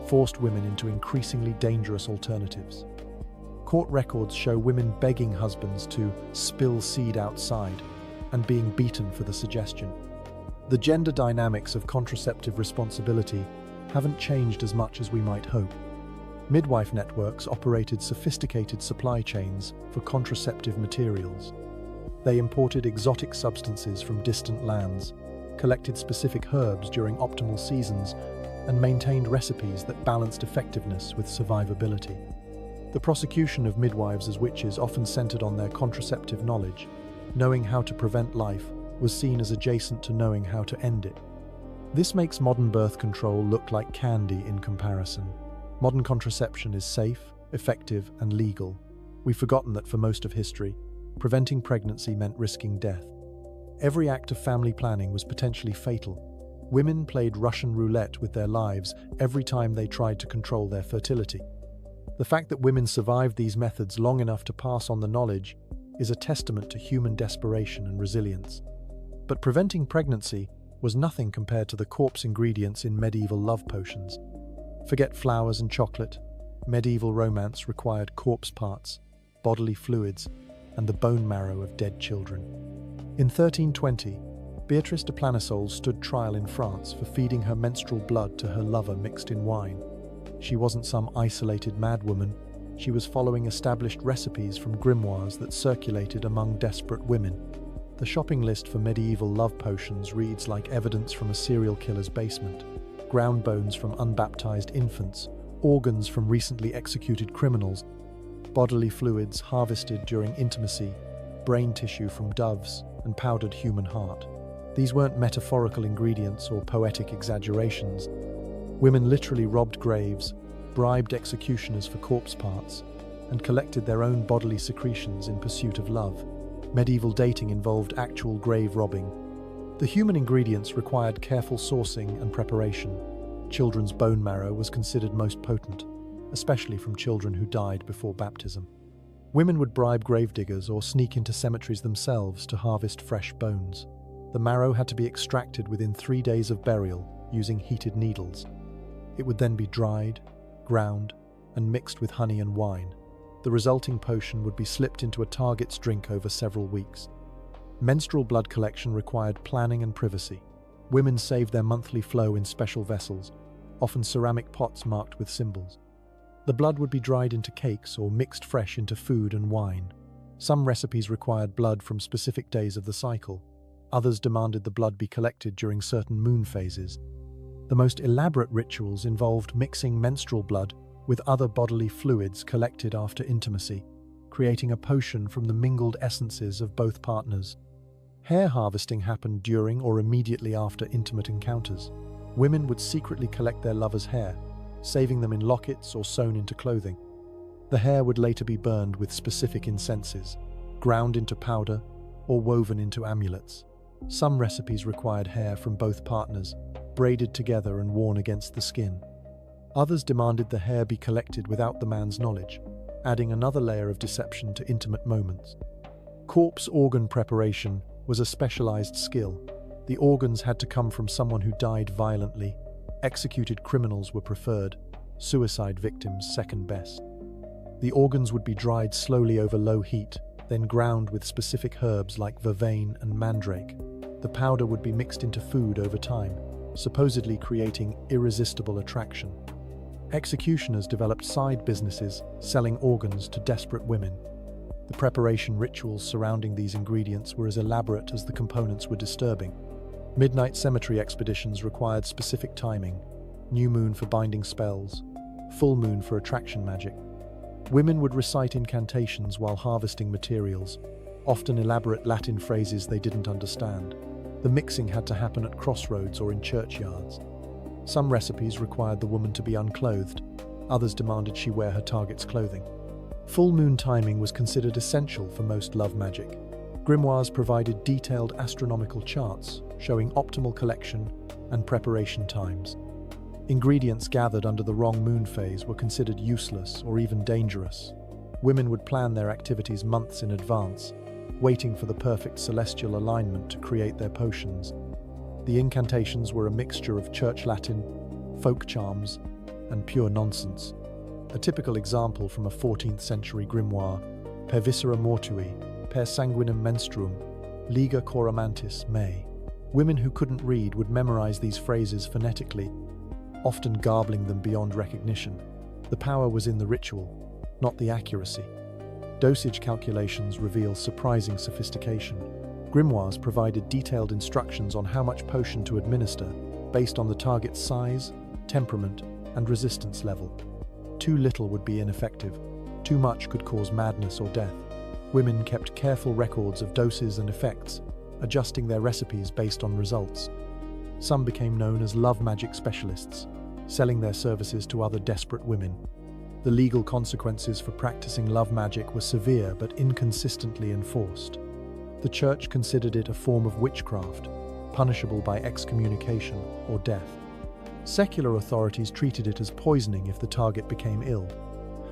forced women into increasingly dangerous alternatives. Court records show women begging husbands to spill seed outside and being beaten for the suggestion. The gender dynamics of contraceptive responsibility haven't changed as much as we might hope. Midwife networks operated sophisticated supply chains for contraceptive materials. They imported exotic substances from distant lands, collected specific herbs during optimal seasons, and maintained recipes that balanced effectiveness with survivability. The prosecution of midwives as witches often centered on their contraceptive knowledge. Knowing how to prevent life was seen as adjacent to knowing how to end it. This makes modern birth control look like candy in comparison. Modern contraception is safe, effective, and legal. We've forgotten that for most of history, preventing pregnancy meant risking death. Every act of family planning was potentially fatal. Women played Russian roulette with their lives every time they tried to control their fertility. The fact that women survived these methods long enough to pass on the knowledge is a testament to human desperation and resilience. But preventing pregnancy was nothing compared to the corpse ingredients in medieval love potions. Forget flowers and chocolate. Medieval romance required corpse parts, bodily fluids, and the bone marrow of dead children. In 1320, Beatrice de Planisoles stood trial in France for feeding her menstrual blood to her lover mixed in wine. She wasn't some isolated madwoman. She was following established recipes from grimoires that circulated among desperate women. The shopping list for medieval love potions reads like evidence from a serial killer's basement. Ground bones from unbaptized infants, organs from recently executed criminals, bodily fluids harvested during intimacy, brain tissue from doves, and powdered human heart. These weren't metaphorical ingredients or poetic exaggerations. Women literally robbed graves, bribed executioners for corpse parts, and collected their own bodily secretions in pursuit of love. Medieval dating involved actual grave robbing. The human ingredients required careful sourcing and preparation. Children's bone marrow was considered most potent, especially from children who died before baptism. Women would bribe gravediggers or sneak into cemeteries themselves to harvest fresh bones. The marrow had to be extracted within 3 days of burial using heated needles. It would then be dried, ground, and mixed with honey and wine. The resulting potion would be slipped into a target's drink over several weeks. Menstrual blood collection required planning and privacy. Women saved their monthly flow in special vessels, often ceramic pots marked with symbols. The blood would be dried into cakes or mixed fresh into food and wine. Some recipes required blood from specific days of the cycle. Others demanded the blood be collected during certain moon phases. The most elaborate rituals involved mixing menstrual blood with other bodily fluids collected after intimacy, creating a potion from the mingled essences of both partners. Hair harvesting happened during or immediately after intimate encounters. Women would secretly collect their lovers' hair, saving them in lockets or sewn into clothing. The hair would later be burned with specific incenses, ground into powder, or woven into amulets. Some recipes required hair from both partners, braided together and worn against the skin. Others demanded the hair be collected without the man's knowledge, adding another layer of deception to intimate moments. Corpse organ preparation was a specialized skill. The organs had to come from someone who died violently. Executed criminals were preferred, suicide victims second best. The organs would be dried slowly over low heat, then ground with specific herbs like vervain and mandrake. The powder would be mixed into food over time, supposedly creating irresistible attraction. Executioners developed side businesses, selling organs to desperate women. The preparation rituals surrounding these ingredients were as elaborate as the components were disturbing. Midnight cemetery expeditions required specific timing: new moon for binding spells, full moon for attraction magic. Women would recite incantations while harvesting materials, often elaborate Latin phrases they didn't understand. The mixing had to happen at crossroads or in churchyards. Some recipes required the woman to be unclothed, others demanded she wear her target's clothing. Full moon timing was considered essential for most love magic. Grimoires provided detailed astronomical charts showing optimal collection and preparation times. Ingredients gathered under the wrong moon phase were considered useless or even dangerous. Women would plan their activities months in advance, waiting for the perfect celestial alignment to create their potions. The incantations were a mixture of church Latin, folk charms, and pure nonsense. A typical example from a 14th century grimoire: per viscera mortui, per sanguinem menstruum, liga cor amantis me. Women who couldn't read would memorize these phrases phonetically, often garbling them beyond recognition. The power was in the ritual, not the accuracy. Dosage calculations reveal surprising sophistication. Grimoires provided detailed instructions on how much potion to administer, based on the target's size, temperament, and resistance level. Too little would be ineffective. Too much could cause madness or death. Women kept careful records of doses and effects, adjusting their recipes based on results. Some became known as love magic specialists, selling their services to other desperate women. The legal consequences for practicing love magic were severe but inconsistently enforced. The church considered it a form of witchcraft, punishable by excommunication or death. Secular authorities treated it as poisoning if the target became ill,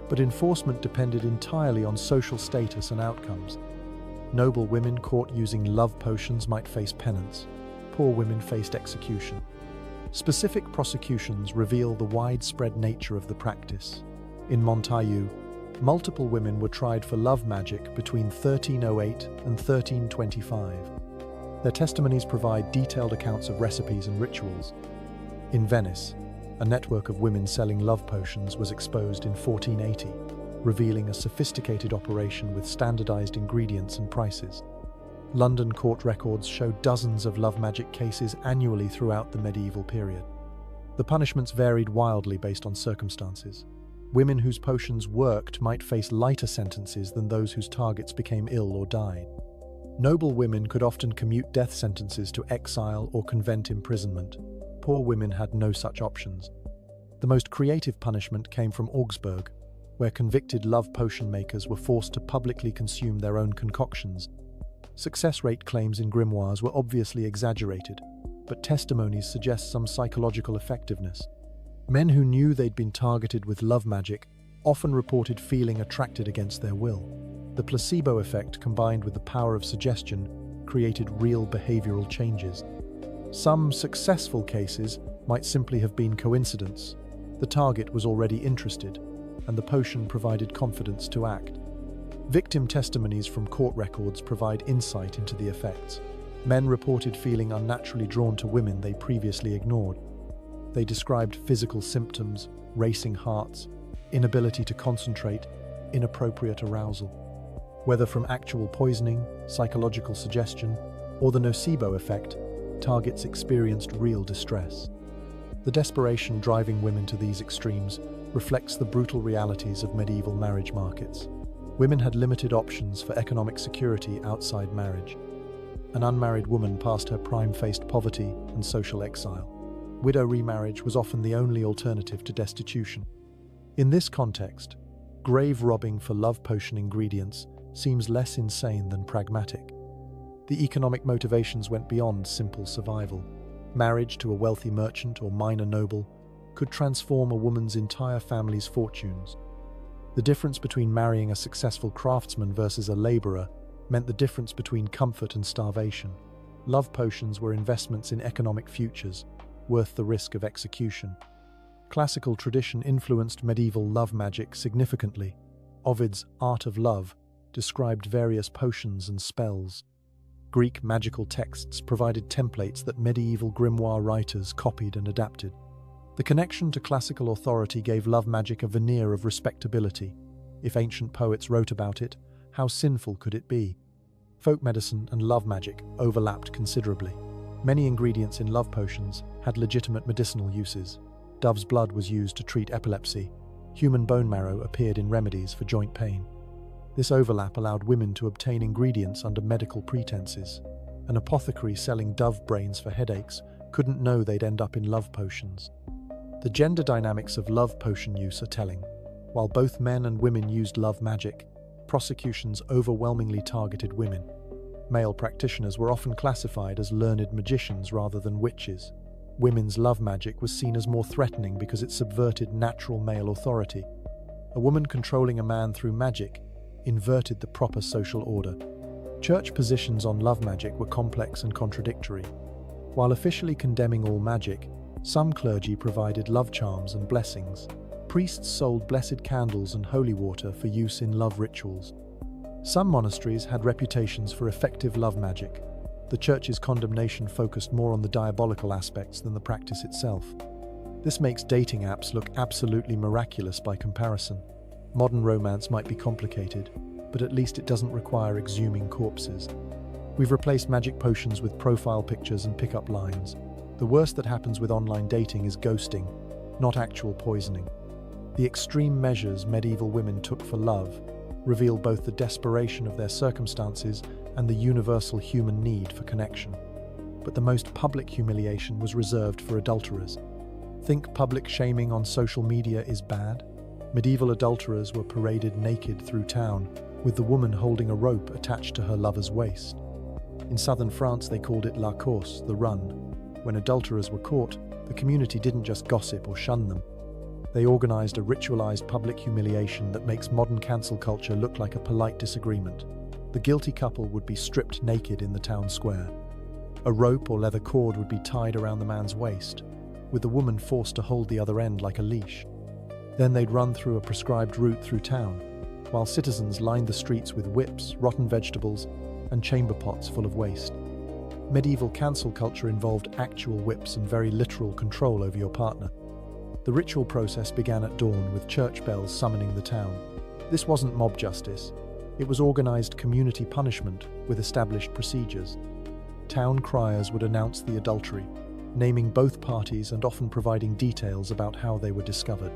but enforcement depended entirely on social status and outcomes. Noble women caught using love potions might face penance. Poor women faced execution. Specific prosecutions reveal the widespread nature of the practice. In Montaillou, multiple women were tried for love magic between 1308 and 1325. Their testimonies provide detailed accounts of recipes and rituals. In Venice, a network of women selling love potions was exposed in 1480, revealing a sophisticated operation with standardized ingredients and prices. London court records show dozens of love magic cases annually throughout the medieval period. The punishments varied wildly based on circumstances. Women whose potions worked might face lighter sentences than those whose targets became ill or died. Noble women could often commute death sentences to exile or convent imprisonment. Poor women had no such options. The most creative punishment came from Augsburg, where convicted love potion makers were forced to publicly consume their own concoctions. Success rate claims in grimoires were obviously exaggerated, but testimonies suggest some psychological effectiveness. Men who knew they'd been targeted with love magic often reported feeling attracted against their will. The placebo effect, combined with the power of suggestion, created real behavioral changes. Some successful cases might simply have been coincidence. The target was already interested, and the potion provided confidence to act. Victim testimonies from court records provide insight into the effects. Men reported feeling unnaturally drawn to women they previously ignored. They described physical symptoms, racing hearts, inability to concentrate, inappropriate arousal. Whether from actual poisoning, psychological suggestion, or the nocebo effect, targets experienced real distress. The desperation driving women to these extremes reflects the brutal realities of medieval marriage markets. Women had limited options for economic security outside marriage. An unmarried woman past her prime faced poverty and social exile. Widow remarriage was often the only alternative to destitution. In this context, grave robbing for love potion ingredients seems less insane than pragmatic. The economic motivations went beyond simple survival. Marriage to a wealthy merchant or minor noble could transform a woman's entire family's fortunes. The difference between marrying a successful craftsman versus a laborer meant the difference between comfort and starvation. Love potions were investments in economic futures, worth the risk of execution. Classical tradition influenced medieval love magic significantly. Ovid's Art of Love described various potions and spells. Greek magical texts provided templates that medieval grimoire writers copied and adapted. The connection to classical authority gave love magic a veneer of respectability. If ancient poets wrote about it, how sinful could it be? Folk medicine and love magic overlapped considerably. Many ingredients in love potions had legitimate medicinal uses. Dove's blood was used to treat epilepsy. Human bone marrow appeared in remedies for joint pain. This overlap allowed women to obtain ingredients under medical pretenses. An apothecary selling dove brains for headaches couldn't know they'd end up in love potions. The gender dynamics of love potion use are telling. While both men and women used love magic, prosecutions overwhelmingly targeted women. Male practitioners were often classified as learned magicians rather than witches. Women's love magic was seen as more threatening because it subverted natural male authority. A woman controlling a man through magic inverted the proper social order. Church positions on love magic were complex and contradictory. While officially condemning all magic, some clergy provided love charms and blessings. Priests sold blessed candles and holy water for use in love rituals. Some monasteries had reputations for effective love magic. The Church's condemnation focused more on the diabolical aspects than the practice itself. This makes dating apps look absolutely miraculous by comparison. Modern romance might be complicated, but at least it doesn't require exhuming corpses. We've replaced magic potions with profile pictures and pickup lines. The worst that happens with online dating is ghosting, not actual poisoning. The extreme measures medieval women took for love reveal both the desperation of their circumstances and the universal human need for connection. But the most public humiliation was reserved for adulterers. Think public shaming on social media is bad? Medieval adulterers were paraded naked through town, with the woman holding a rope attached to her lover's waist. In southern France, they called it la course, the run. When adulterers were caught, the community didn't just gossip or shun them. They organized a ritualized public humiliation that makes modern cancel culture look like a polite disagreement. The guilty couple would be stripped naked in the town square. A rope or leather cord would be tied around the man's waist, with the woman forced to hold the other end like a leash. Then they'd run through a prescribed route through town, while citizens lined the streets with whips, rotten vegetables, and chamber pots full of waste. Medieval cancel culture involved actual whips and very literal control over your partner. The ritual process began at dawn with church bells summoning the town. This wasn't mob justice. It was organized community punishment with established procedures. Town criers would announce the adultery, naming both parties and often providing details about how they were discovered.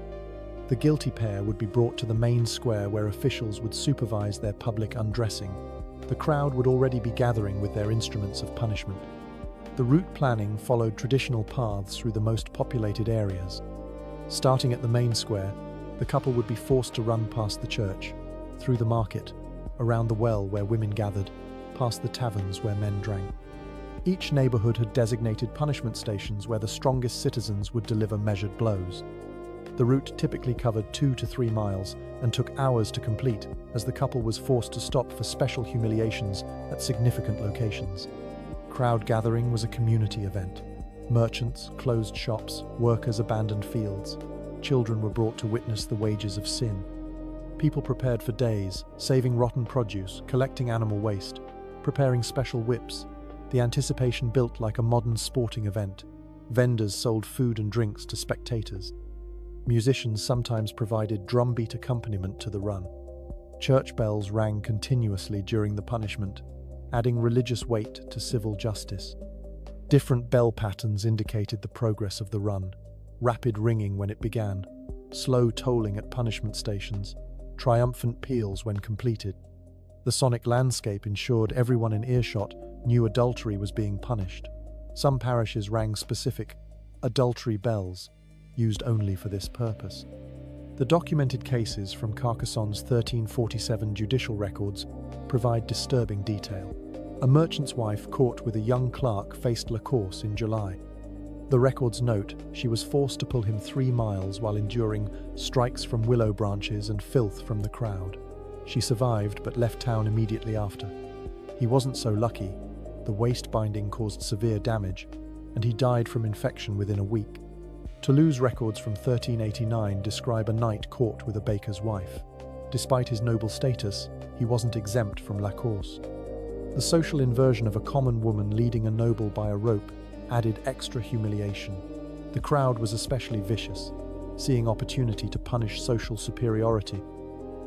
The guilty pair would be brought to the main square where officials would supervise their public undressing. The crowd would already be gathering with their instruments of punishment. The route planning followed traditional paths through the most populated areas. Starting at the main square, the couple would be forced to run past the church, through the market, around the well where women gathered, past the taverns where men drank. Each neighborhood had designated punishment stations where the strongest citizens would deliver measured blows. The route typically covered 2 to 3 miles and took hours to complete, as the couple was forced to stop for special humiliations at significant locations. Crowd gathering was a community event. Merchants closed shops, workers abandoned fields. Children were brought to witness the wages of sin. People prepared for days, saving rotten produce, collecting animal waste, preparing special whips. The anticipation built like a modern sporting event. Vendors sold food and drinks to spectators. Musicians sometimes provided drumbeat accompaniment to the run. Church bells rang continuously during the punishment, adding religious weight to civil justice. Different bell patterns indicated the progress of the run. Rapid ringing when it began, slow tolling at punishment stations, triumphant peals when completed. The sonic landscape ensured everyone in earshot knew adultery was being punished. Some parishes rang specific adultery bells, used only for this purpose. The documented cases from Carcassonne's 1347 judicial records provide disturbing detail. A merchant's wife caught with a young clerk faced la course in July. The records note she was forced to pull him 3 miles while enduring strikes from willow branches and filth from the crowd. She survived but left town immediately after. He wasn't so lucky. The waist binding caused severe damage, and he died from infection within a week. Toulouse records from 1389 describe a knight caught with a baker's wife. Despite his noble status, he wasn't exempt from la course. The social inversion of a common woman leading a noble by a rope added extra humiliation. The crowd was especially vicious, seeing opportunity to punish social superiority.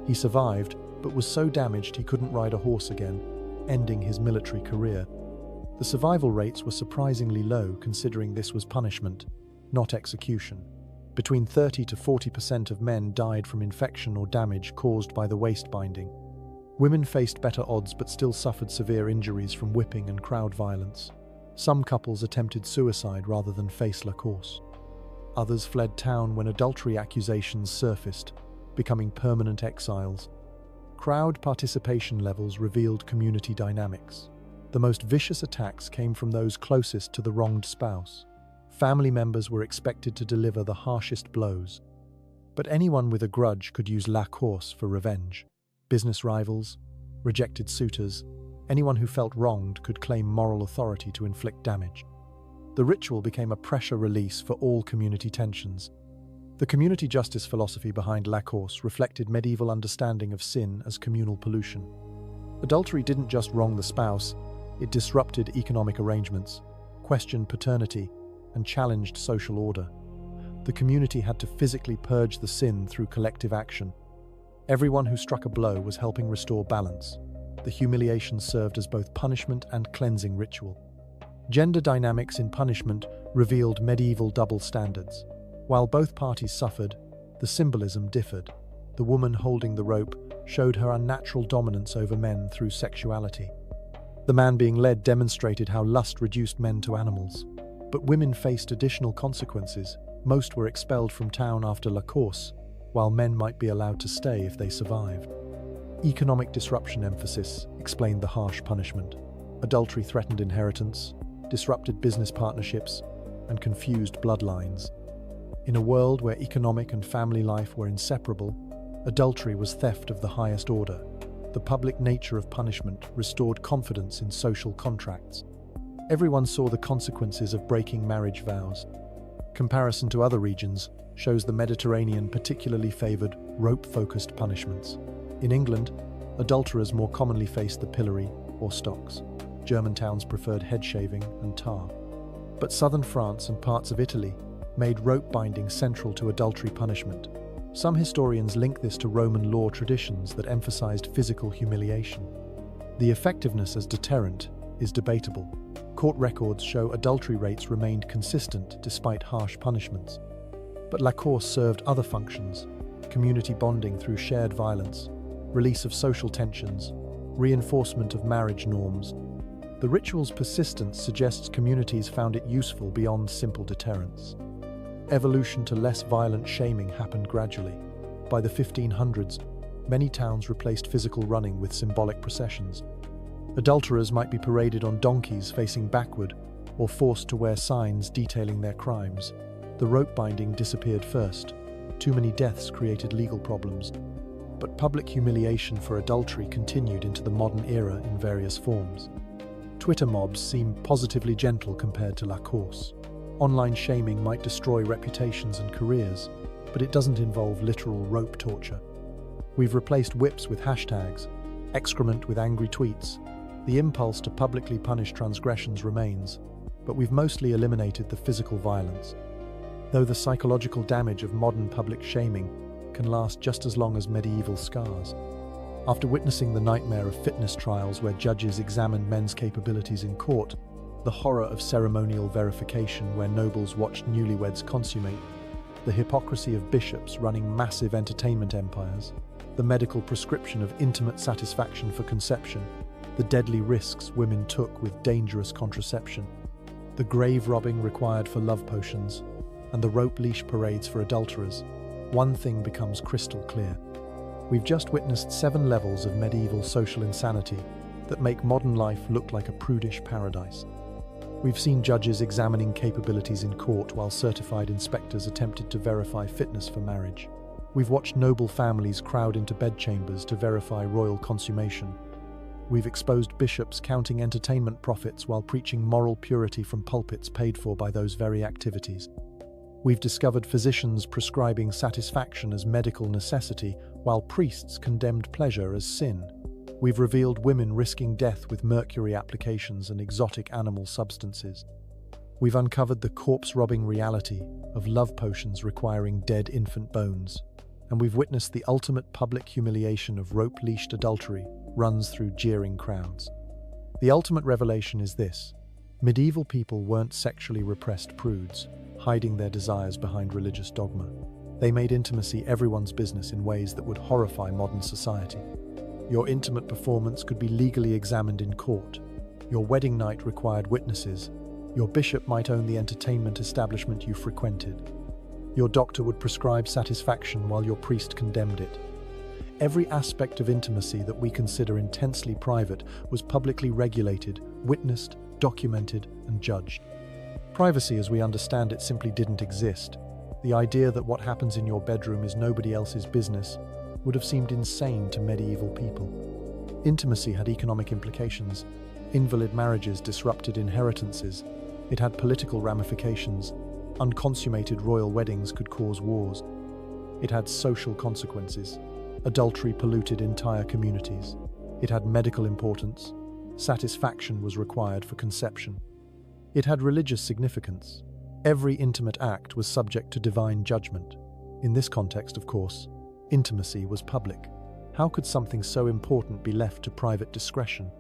He survived, but was so damaged he couldn't ride a horse again, ending his military career. The survival rates were surprisingly low considering this was punishment, not execution. Between 30 to 40% of men died from infection or damage caused by the waist binding. Women faced better odds but still suffered severe injuries from whipping and crowd violence. Some couples attempted suicide rather than face la course. Others fled town when adultery accusations surfaced, becoming permanent exiles. Crowd participation levels revealed community dynamics. The most vicious attacks came from those closest to the wronged spouse. Family members were expected to deliver the harshest blows. But anyone with a grudge could use la course for revenge. Business rivals, rejected suitors, anyone who felt wronged could claim moral authority to inflict damage. The ritual became a pressure release for all community tensions. The community justice philosophy behind la course reflected medieval understanding of sin as communal pollution. Adultery didn't just wrong the spouse, it disrupted economic arrangements, questioned paternity, and challenged social order. The community had to physically purge the sin through collective action. Everyone who struck a blow was helping restore balance. The humiliation served as both punishment and cleansing ritual. Gender dynamics in punishment revealed medieval double standards. While both parties suffered, the symbolism differed. The woman holding the rope showed her unnatural dominance over men through sexuality. The man being led demonstrated how lust reduced men to animals. But women faced additional consequences. Most were expelled from town after la course, while men might be allowed to stay if they survived. Economic disruption emphasis explained the harsh punishment. Adultery threatened inheritance, disrupted business partnerships, and confused bloodlines. In a world where economic and family life were inseparable, adultery was theft of the highest order. the public nature of punishment restored confidence in social contracts. Everyone saw the consequences of breaking marriage vows. Comparison to other regions shows the Mediterranean particularly favored rope-focused punishments. In England, adulterers more commonly faced the pillory or stocks. German towns preferred head shaving and tar. But southern France and parts of Italy made rope binding central to adultery punishment. Some historians link this to Roman law traditions that emphasized physical humiliation. The effectiveness as deterrent is debatable. Court records show adultery rates remained consistent despite harsh punishments. But la course served other functions: community bonding through shared violence, release of social tensions, reinforcement of marriage norms. The ritual's persistence suggests communities found it useful beyond simple deterrence. Evolution to less violent shaming happened gradually. By the 1500s, many towns replaced physical running with symbolic processions. Adulterers might be paraded on donkeys facing backward or forced to wear signs detailing their crimes. The rope binding disappeared first. Too many deaths created legal problems. But public humiliation for adultery continued into the modern era in various forms. Twitter mobs seem positively gentle compared to la course. Online shaming might destroy reputations and careers, but it doesn't involve literal rope torture. We've replaced whips with hashtags, excrement with angry tweets. The impulse to publicly punish transgressions remains, but we've mostly eliminated the physical violence. Though the psychological damage of modern public shaming can last just as long as medieval scars. After witnessing the nightmare of fitness trials where judges examined men's capabilities in court, the horror of ceremonial verification where nobles watched newlyweds consummate, the hypocrisy of bishops running massive entertainment empires, the medical prescription of intimate satisfaction for conception, the deadly risks women took with dangerous contraception, the grave robbing required for love potions, and the rope leash parades for adulterers, one thing becomes crystal clear. We've just witnessed 7 levels of medieval social insanity that make modern life look like a prudish paradise. We've seen judges examining capabilities in court while certified inspectors attempted to verify fitness for marriage. We've watched noble families crowd into bedchambers to verify royal consummation. We've exposed bishops counting entertainment profits while preaching moral purity from pulpits paid for by those very activities. We've discovered physicians prescribing satisfaction as medical necessity while priests condemned pleasure as sin. We've revealed women risking death with mercury applications and exotic animal substances. We've uncovered the corpse-robbing reality of love potions requiring dead infant bones. And we've witnessed the ultimate public humiliation of rope-leashed adultery runs through jeering crowds. The ultimate revelation is this: medieval people weren't sexually repressed prudes, hiding their desires behind religious dogma. They made intimacy everyone's business in ways that would horrify modern society. Your intimate performance could be legally examined in court. Your wedding night required witnesses. Your bishop might own the entertainment establishment you frequented. Your doctor would prescribe satisfaction while your priest condemned it. Every aspect of intimacy that we consider intensely private was publicly regulated, witnessed, documented, and judged. Privacy as we understand it simply didn't exist. The idea that what happens in your bedroom is nobody else's business would have seemed insane to medieval people. Intimacy had economic implications. Invalid marriages disrupted inheritances. It had political ramifications. Unconsummated royal weddings could cause wars. It had social consequences. Adultery polluted entire communities. It had medical importance. Satisfaction was required for conception. It had religious significance. Every intimate act was subject to divine judgment. In this context, of course, intimacy was public. How could something so important be left to private discretion?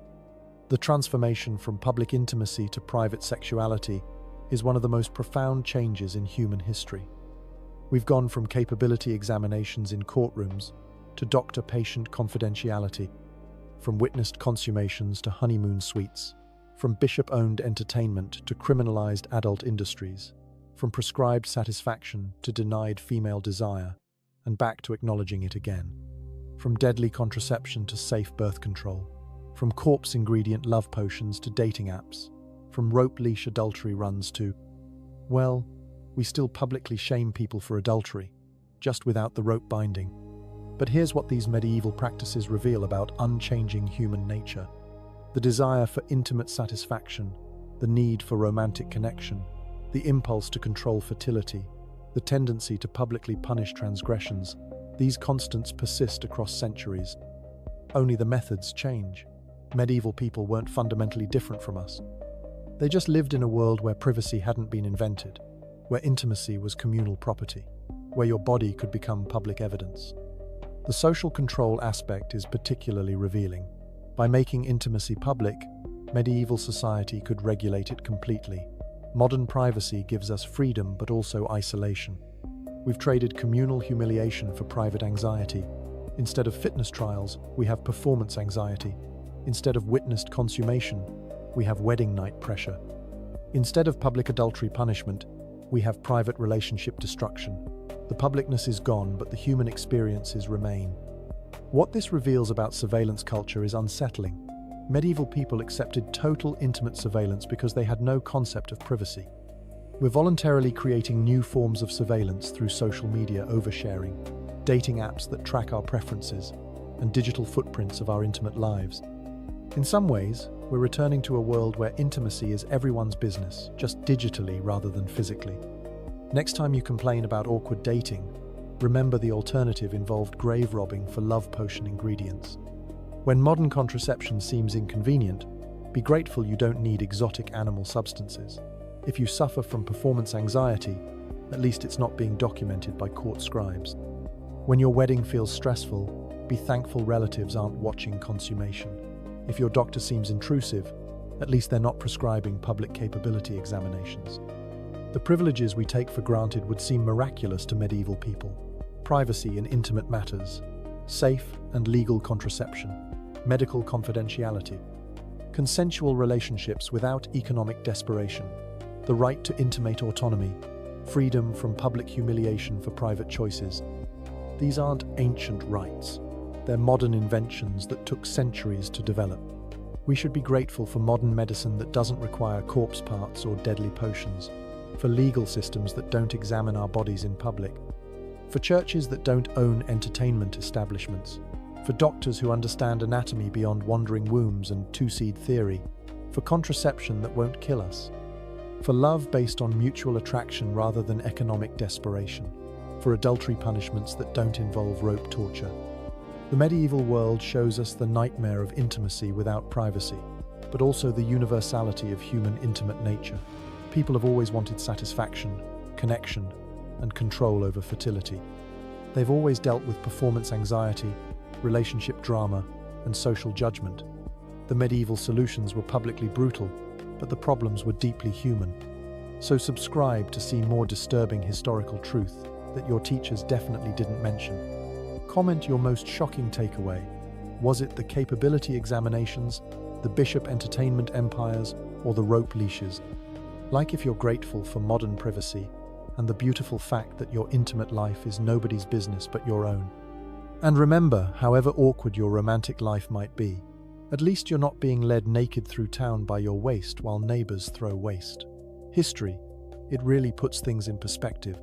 The transformation from public intimacy to private sexuality is one of the most profound changes in human history. We've gone from capability examinations in courtrooms to doctor-patient confidentiality, from witnessed consummations to honeymoon suites, from bishop-owned entertainment to criminalized adult industries, from prescribed satisfaction to denied female desire, and back to acknowledging it again, from deadly contraception to safe birth control, from corpse ingredient love potions to dating apps, from rope leash adultery runs to, well, we still publicly shame people for adultery, just without the rope binding. But here's what these medieval practices reveal about unchanging human nature. The desire for intimate satisfaction, the need for romantic connection, the impulse to control fertility, the tendency to publicly punish transgressions, these constants persist across centuries. Only the methods change. Medieval people weren't fundamentally different from us. They just lived in a world where privacy hadn't been invented, where intimacy was communal property, where your body could become public evidence. The social control aspect is particularly revealing. By making intimacy public, medieval society could regulate it completely. Modern privacy gives us freedom but also isolation. We've traded communal humiliation for private anxiety. Instead of fitness trials, we have performance anxiety. Instead of witnessed consummation, we have wedding night pressure. Instead of public adultery punishment, we have private relationship destruction. The publicness is gone, but the human experiences remain. What this reveals about surveillance culture is unsettling. Medieval people accepted total intimate surveillance because they had no concept of privacy. We're voluntarily creating new forms of surveillance through social media oversharing, dating apps that track our preferences, and digital footprints of our intimate lives. In some ways, we're returning to a world where intimacy is everyone's business, just digitally rather than physically. Next time you complain about awkward dating, remember the alternative involved grave robbing for love potion ingredients. When modern contraception seems inconvenient, be grateful you don't need exotic animal substances. If you suffer from performance anxiety, at least it's not being documented by court scribes. When your wedding feels stressful, be thankful relatives aren't watching consummation. If your doctor seems intrusive, at least they're not prescribing public capability examinations. The privileges we take for granted would seem miraculous to medieval people. Privacy in intimate matters, safe and legal contraception, medical confidentiality, consensual relationships without economic desperation, the right to intimate autonomy, freedom from public humiliation for private choices. These aren't ancient rights. They're modern inventions that took centuries to develop. We should be grateful for modern medicine that doesn't require corpse parts or deadly potions, for legal systems that don't examine our bodies in public, for churches that don't own entertainment establishments, for doctors who understand anatomy beyond wandering wombs and two-seed theory, for contraception that won't kill us, for love based on mutual attraction rather than economic desperation, for adultery punishments that don't involve rope torture. The medieval world shows us the nightmare of intimacy without privacy, but also the universality of human intimate nature. People have always wanted satisfaction, connection, and control over fertility. They've always dealt with performance anxiety, relationship drama, and social judgment. The medieval solutions were publicly brutal, but the problems were deeply human. So subscribe to see more disturbing historical truth that your teachers definitely didn't mention. Comment your most shocking takeaway. Was it the capability examinations, the bishop entertainment empires, or the rope leashes? Like if you're grateful for modern privacy and the beautiful fact that your intimate life is nobody's business but your own. And remember, however awkward your romantic life might be, at least you're not being led naked through town by your waist while neighbors throw waste. History, it really puts things in perspective.